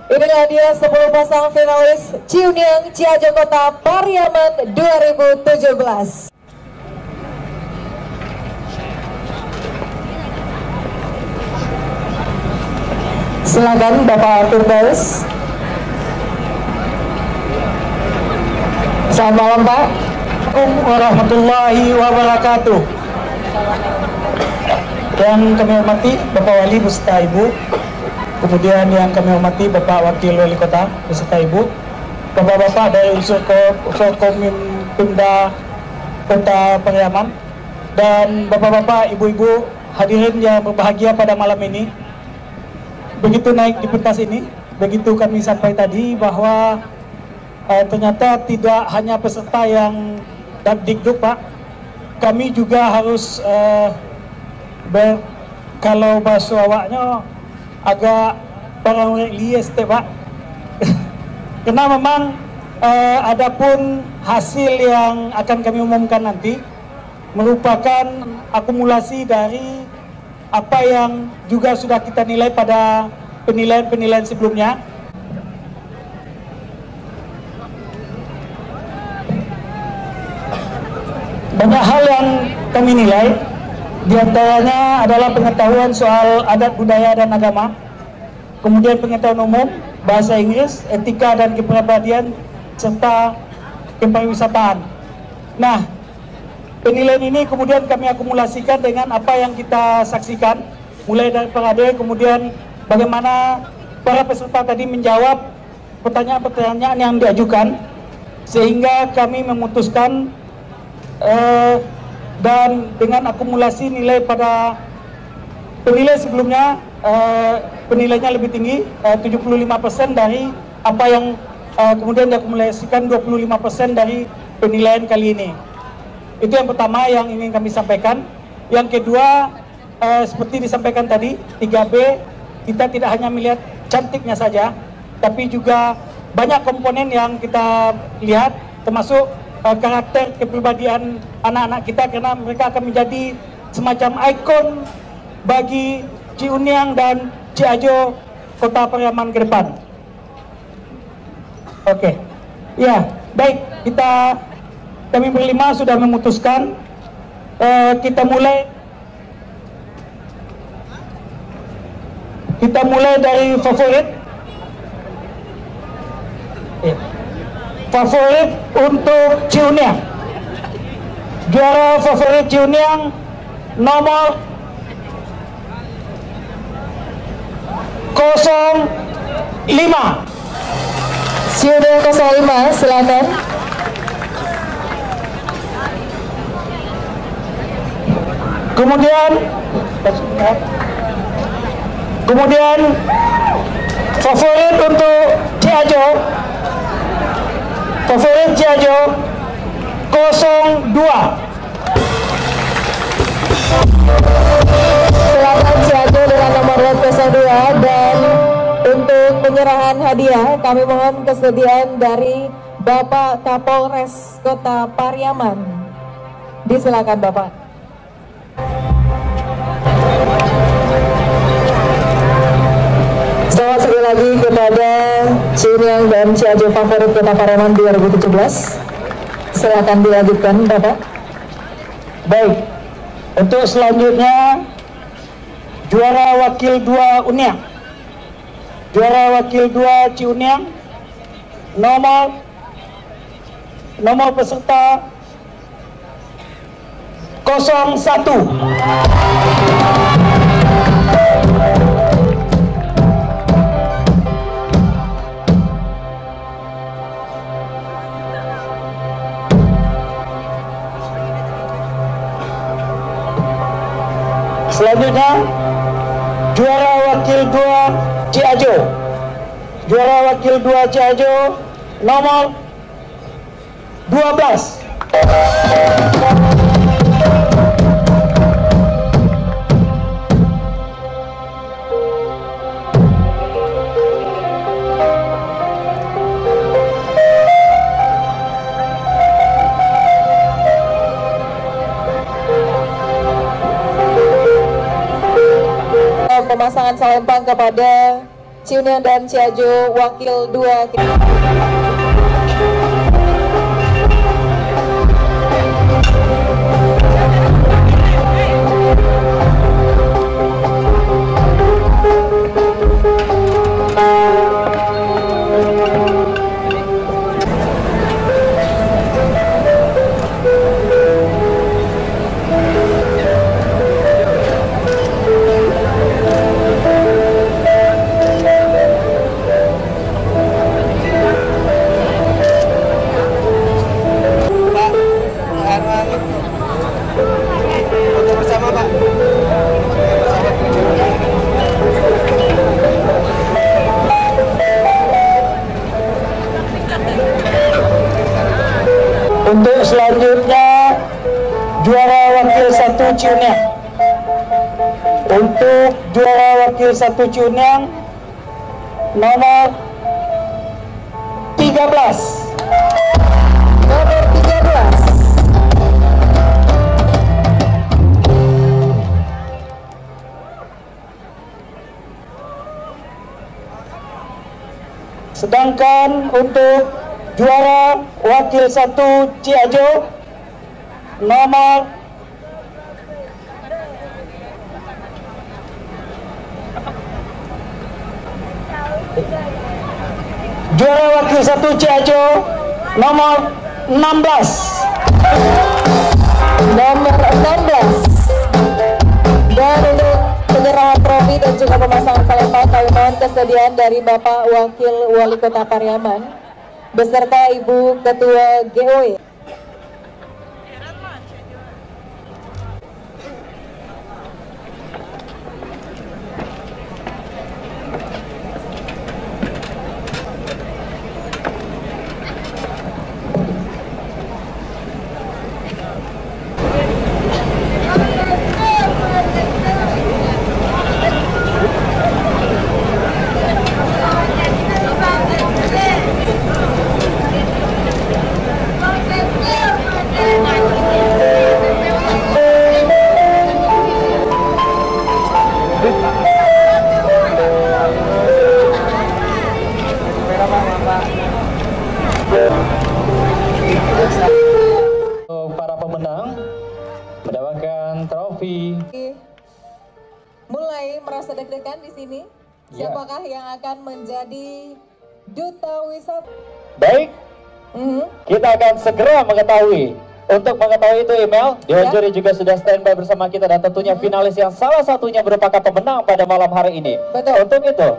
Inilah dia 10 pasang finalis Ciuniang Ciajo Kota Pariaman 2017. Silakan Bapak Firdaus. Selamat malam Pak. Assalamualaikum warahmatullahi wabarakatuh. Yang kami hormati Bapak Wali beserta Ibu, kemudian yang kami hormati Bapak Wakil Wali Kota beserta Ibu, Bapak-bapak dari unsur Pemda Kota Pariaman, dan Bapak-bapak, Ibu-ibu hadirin yang berbahagia pada malam ini. Begitu naik di pentas ini, begitu kami sampai tadi bahwa ternyata tidak hanya peserta yang dikduk Pak, kami juga harus kalau bahasa awaknya agak orang lies Pak. Karena memang adapun hasil yang akan kami umumkan nanti merupakan akumulasi dari apa yang juga sudah kita nilai pada penilaian-penilaian sebelumnya. Banyak hal yang kami nilai, diantaranya adalah pengetahuan soal adat budaya dan agama, kemudian pengetahuan umum, bahasa Inggris, etika dan kepribadian, serta kepariwisataan. Nah, penilaian ini kemudian kami akumulasikan dengan apa yang kita saksikan mulai dari parade, kemudian bagaimana para peserta tadi menjawab pertanyaan-pertanyaan yang diajukan, sehingga kami memutuskan dan dengan akumulasi nilai pada penilai sebelumnya, penilainya lebih tinggi, 75% dari apa yang kemudian diakumulasikan 25% dari penilaian kali ini. Itu yang pertama yang ingin kami sampaikan. Yang kedua, seperti disampaikan tadi, 3B, kita tidak hanya melihat cantiknya saja, tapi juga banyak komponen yang kita lihat, termasuk karakter kepribadian anak-anak kita, karena mereka akan menjadi semacam ikon bagi Ciuniang dan Ciajo Kota Pariaman ke depan. Oke, ya baik, kami berlima sudah memutuskan, kita mulai dari favorit. Favorit untuk Ciuniang, juara favorit Ciuniang nomor 05. Ciuniang 05, silakan. Kemudian favorit untuk Ciajo, favorit Ciajo 02. Silakan Ciajo dengan nomor 02. Dan untuk penyerahan hadiah kami mohon kesediaan dari Bapak Kapolres Kota Pariaman. Disilakan Bapak. Selamat sekali lagi kepada Ciuniang dan Ciajo favorit Kota Pariaman 2017. Silakan dilanjutkan Bapak. Baik, untuk selanjutnya juara wakil 2 Uniang, juara wakil 2 Ciuniang nomor peserta 01. Selanjutnya juara wakil 2 Ciajo, juara wakil 2 Ciajo nomor 12. Pemasangan salempang kepada Ciuniang dan Ciajo wakil 2. Untuk selanjutnya juara wakil 1 Ciuniang. Untuk juara wakil 1 Ciuniang nomor 13. Nomor 13. Sedangkan untuk juara wakil 1 Ciajo nomor 16. Nomor 16. Dan untuk penyerahan juga pemasangan kalimat kesediaan dari Bapak Wakil Wali Kota Pariaman beserta Ibu Ketua GOE. Para pemenang mendapatkan trofi. Mulai merasa deg-degan di sini. Ya. Siapakah yang akan menjadi duta wisata? Baik, kita akan segera mengetahui. Untuk mengetahui itu, email Dewan Juri juga sudah standby bersama kita dan tentunya finalis yang salah satunya merupakan pemenang pada malam hari ini. Betul. Untuk itu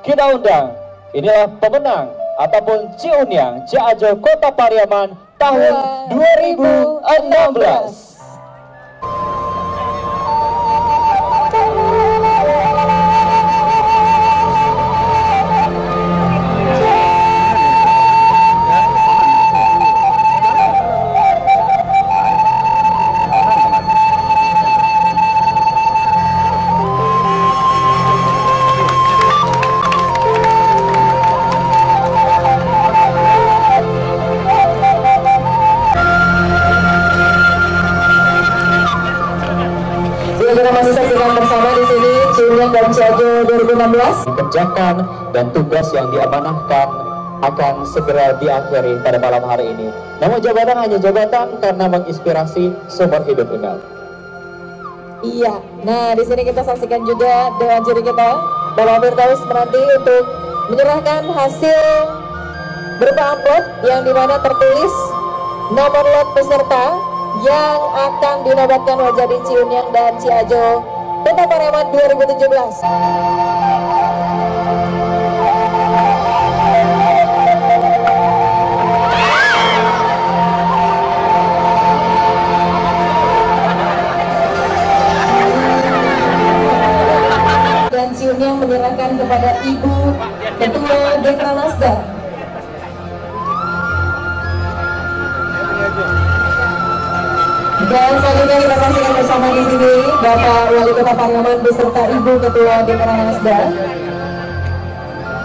kita undang, inilah pemenang ataupun Ciunyang Ciajo Kota Pariaman tahun 2016. dan Ciajo 2016 dikerjakan dan tugas yang diamanahkan akan segera diakhiri pada malam hari ini. Namun jabatan hanya jabatan karena menginspirasi sumber hidup Email. Iya, nah di sini kita saksikan juga Dewan Juri kita Bapak Firdaus menanti untuk menyerahkan hasil berupa amplop yang dimana tertulis nomor lot peserta yang akan dinobatkan menjadi Ciunyang dan Ciajo Kota Pariaman 2017. Dan Ciunyang menyerahkan kepada Ibu Ketua Dekranasda. Dan selanjutnya kita saksikan bersama di sini Bapak Wali Kota Pariaman beserta Ibu Ketua Dekranasda.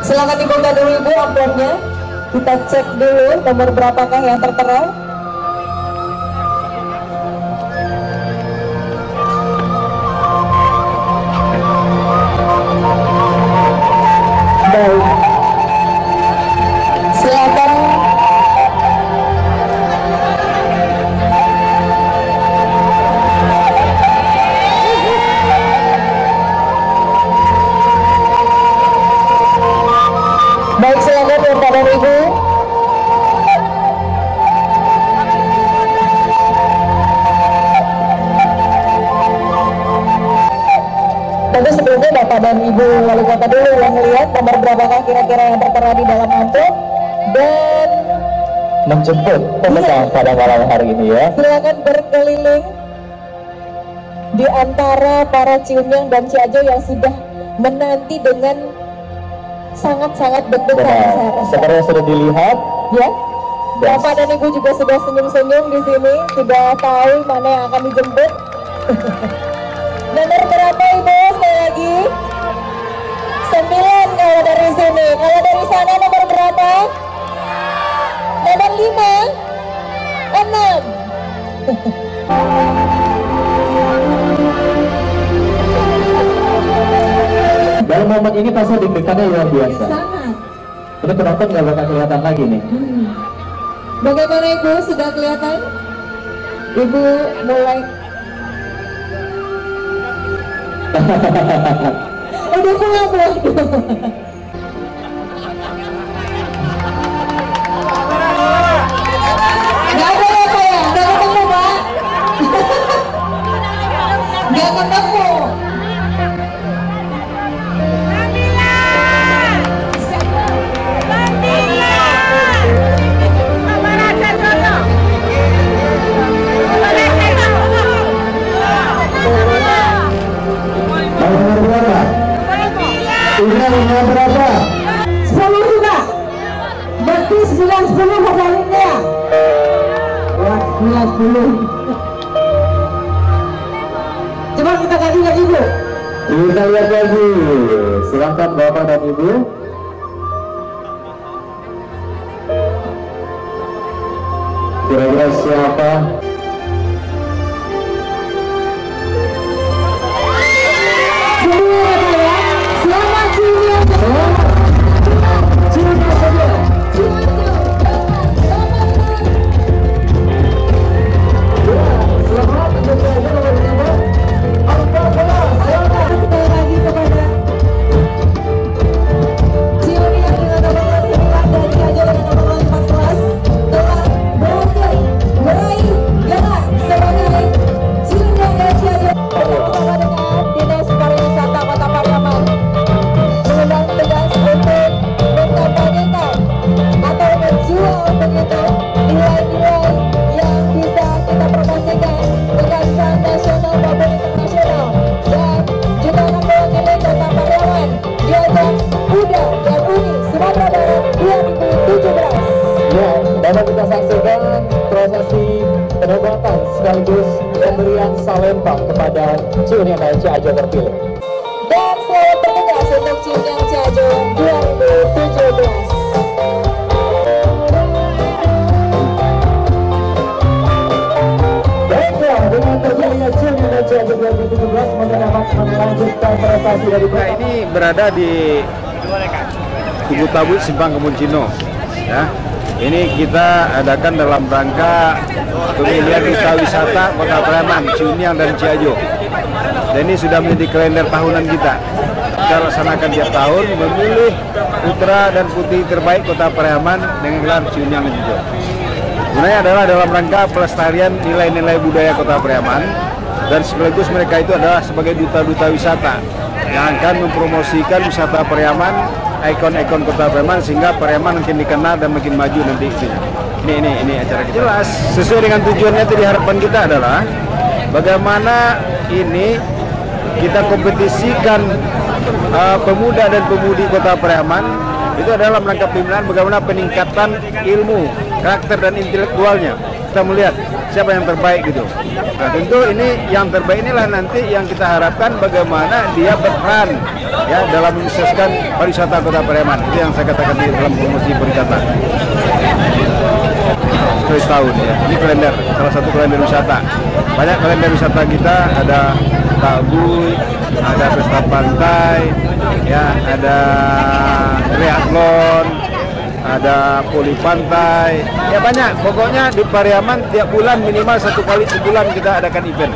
Silakan dibuka dulu Ibu amplopnya. Kita cek dulu nomor berapakah yang tertera. Baik. Silakan. Baik, silakan Bapak dan Ibu. Tentu sebelumnya Bapak dan Ibu Wali Kota dulu yang melihat nomor berapakah kira-kira yang tertera di dalam amplop dan menjemput pemenang pada malam hari ini ya. Silakan berkeliling di antara para Ciunyang dan Ciajo yang sudah menanti dengan sangat-sangat deg-degan saya rasa. Seperti yang sudah dilihat ya. Bapak dan Ibu juga sudah senyum-senyum di sini, sudah tahu mana yang akan dijemput. Nomor berapa Ibu? Sekali lagi 9 kalau dari sini. Kalau dari sana nomor berapa? Nomor 5, 6. dalam momen ini pasti deg-degannya luar biasa. Sangat. Ini penonton nggak bakal kelihatan lagi nih. Bagaimana Ibu? Sudah kelihatan? Ibu mulai. Udah pulang belum? Gak ada ya Pak ya? Gak ketemu Pak? Gak ketemu. Jumlahnya berapa? 10 juga. Berarti 9-10 modalnya. Wah, 9-10. Coba kita ganti lagi, Bu. Kita lihat lagi. Silakan Bapak dan Ibu. Kira-kira siapa? Selamat Junior. Junior saja. Selamat sekali lagi kepada Junior dengan nomor 9 dan Ciajo dengan nomor 14 telah berhasil meraih gelar sebagai Junior dan Ciajo bersama dengan Dinas Pariwisata Kota Pariaman mengundang tugas untuk mengkampanyekan atau menjual begitu nilai-nilai yang bisa kita promosikan dengan stand nasional maupun internasional, dan juga akan mewakili Kota Pariaman di ajang Muda dan Uni Sumatera Barat 2017. Ya, dapat kita saksikan prosesi penobatan sekaligus pemberian salembang kepada Junior dan Ciajo terpilih. Dan selamat bertugas untuk Junior Ciajo 2017. Baiklah, dengan terpilihnya Junior dan Ciajo 2017 dapat melanjutkan prestasi dari ini berada di Tugu Tabu Simpang Kebun Cino. Ya, ini kita adakan dalam rangka pemilihan duta wisata Kota Pariaman, Junior dan Ciajo. Dan ini sudah menjadi kalender tahunan kita. Kita laksanakan tiap tahun memilih putra dan putri terbaik Kota Pariaman dengan gelar Junior dan Ciajo. Sebenarnya adalah dalam rangka pelestarian nilai-nilai budaya Kota Pariaman, dan sekaligus mereka itu adalah sebagai duta-duta wisata yang akan mempromosikan wisata Pariaman, ikon-ikon Kota Pariaman, sehingga Pariaman makin dikenal dan makin maju nanti. Ini acara kita. Jelas sesuai dengan tujuannya. Tadi harapan kita adalah bagaimana ini kita kompetisikan pemuda dan pemudi Kota Pariaman itu adalah rangka pembinaan bagaimana peningkatan ilmu, karakter dan intelektualnya. Kita melihat siapa yang terbaik gitu. Nah, tentu ini yang terbaik inilah nanti yang kita harapkan bagaimana dia berperan ya dalam mensukseskan pariwisata Kota Pariaman. Itu yang saya katakan di dalam promosi pariwisata. Setahun ya. Ini kalender, salah satu kalender wisata. Banyak kalender wisata kita, ada Tabuy, ada pesta pantai, ya, ada triathlon, ada poli pantai, ya banyak. Pokoknya di Pariaman tiap bulan minimal 1 kali sebulan kita adakan event.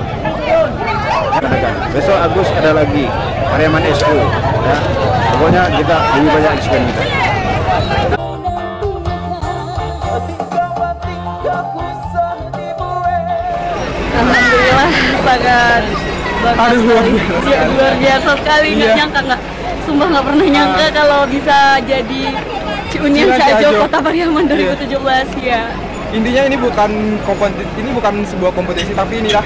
Besok Agus ada lagi Pariaman SO, ya. Pokoknya kita lebih banyak event kita. Alhamdulillah sangat bagus sekali. Luar biasa sekali, nggak nyangka, sumpah nggak pernah nyangka kalau bisa jadi Junior Ciajo Kota Pariaman 2017 ya. Intinya ini bukan sebuah kompetisi, tapi inilah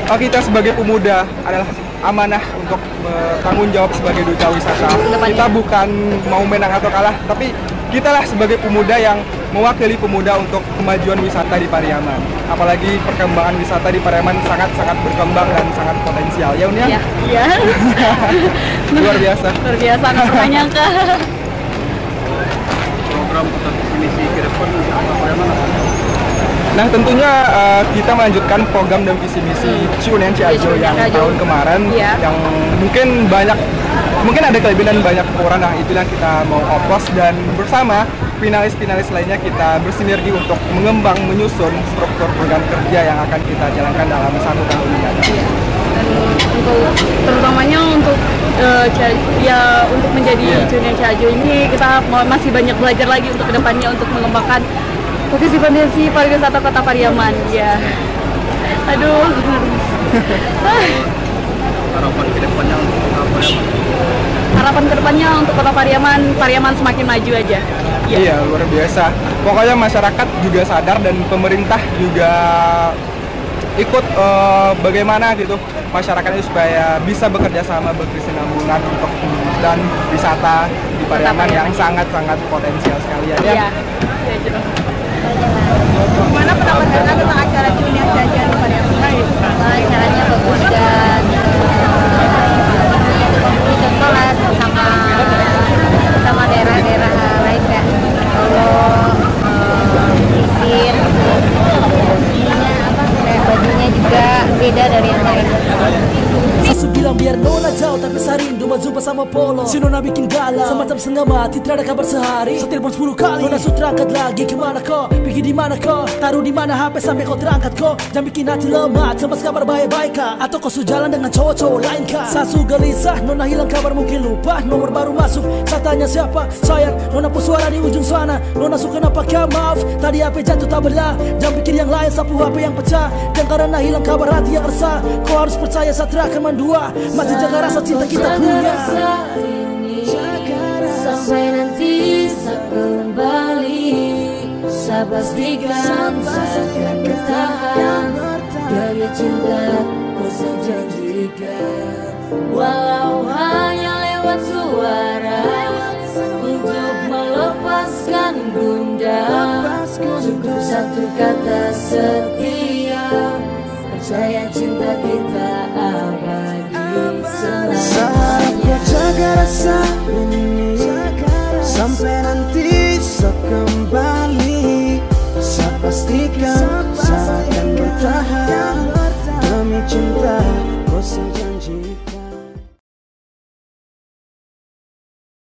kita sebagai pemuda adalah amanah untuk bertanggung jawab sebagai duta wisata. Kita bukan mau menang atau kalah, tapi kita lah sebagai pemuda yang mewakili pemuda untuk kemajuan wisata di Pariaman. Apalagi perkembangan wisata di Pariaman sangat-sangat berkembang dan sangat potensial. Ya Unia? Iya. Luar biasa. Luar biasa, nggak pernah nyangka. Program visi misi ke depan apa Pariaman? Nah, tentunya kita melanjutkan program dan visi misi Junior Ciajo yang tahun kemarin, yang mungkin ada kelebihan banyak kekurangan. Nah, itulah kita mau oplos, dan bersama finalis-finalis lainnya kita bersinergi untuk mengembang, menyusun struktur program kerja yang akan kita jalankan dalam 1 tahun ini. Dan untuk terutamanya untuk untuk menjadi Junior Ciajo ini kita masih banyak belajar lagi untuk kedepannya untuk mengembangkan potensi pariwisata Kota Pariaman. Ya, aduh. Harapan kedepannya untuk Kota Pariaman. Harapan kedepannya untuk Kota Pariaman semakin maju aja. Iya, luar biasa. Pokoknya masyarakat juga sadar dan pemerintah juga ikut bagaimana gitu masyarakat ini supaya bisa bekerja sama berkesinambungan untuk dan wisata di Pariaman yang sangat-sangat potensial sekali ya. Iya. Gimana pendapat Anda tentang acara Ciunian Jajan di Pariaman? Acaranya bagus dan contoh lah sama daerah-daerah lain kayak sisir, bajunya juga beda dari yang lain. Sasu bilang biar Nona jauh tapi sarindu mau jumpa sama Polo. Si Nona bikin galau semacam setengah mati, tidak ada kabar sehari. Setelepon 10 kali Nona sudah terangkat lagi. Kemana kau? Pergi di mana kau? Taruh di mana HP sampai kau terangkat kau? Jangan bikin hati lemah, cemas kabar baik-baik kah? Atau kau sudah jalan dengan cowok-cowok lain kah? Sasu gelisah, Nona hilang kabar mungkin lupa. Nomor baru masuk, saya tanya siapa? Sayang, Nona pun suara di ujung sana. Nona suka pakai maaf, tadi HP jatuh tak belah. Jangan pikir yang lain, sapu HP yang pecah. Dan karena hilang kabar hati yang resah, kau harus percaya Satria akan mendua. Masih jaga rasa cinta kita punya. Sampai nanti saya kembali, saya pastikan saya akan bertahan. Dari cinta kau saya janjikan, walau hanya lewat suara, untuk melepaskan gundah. Cukup satu kata setia, percaya cinta kita abadi. Saat kau jaga rasa ini, sampai nanti saya kembali.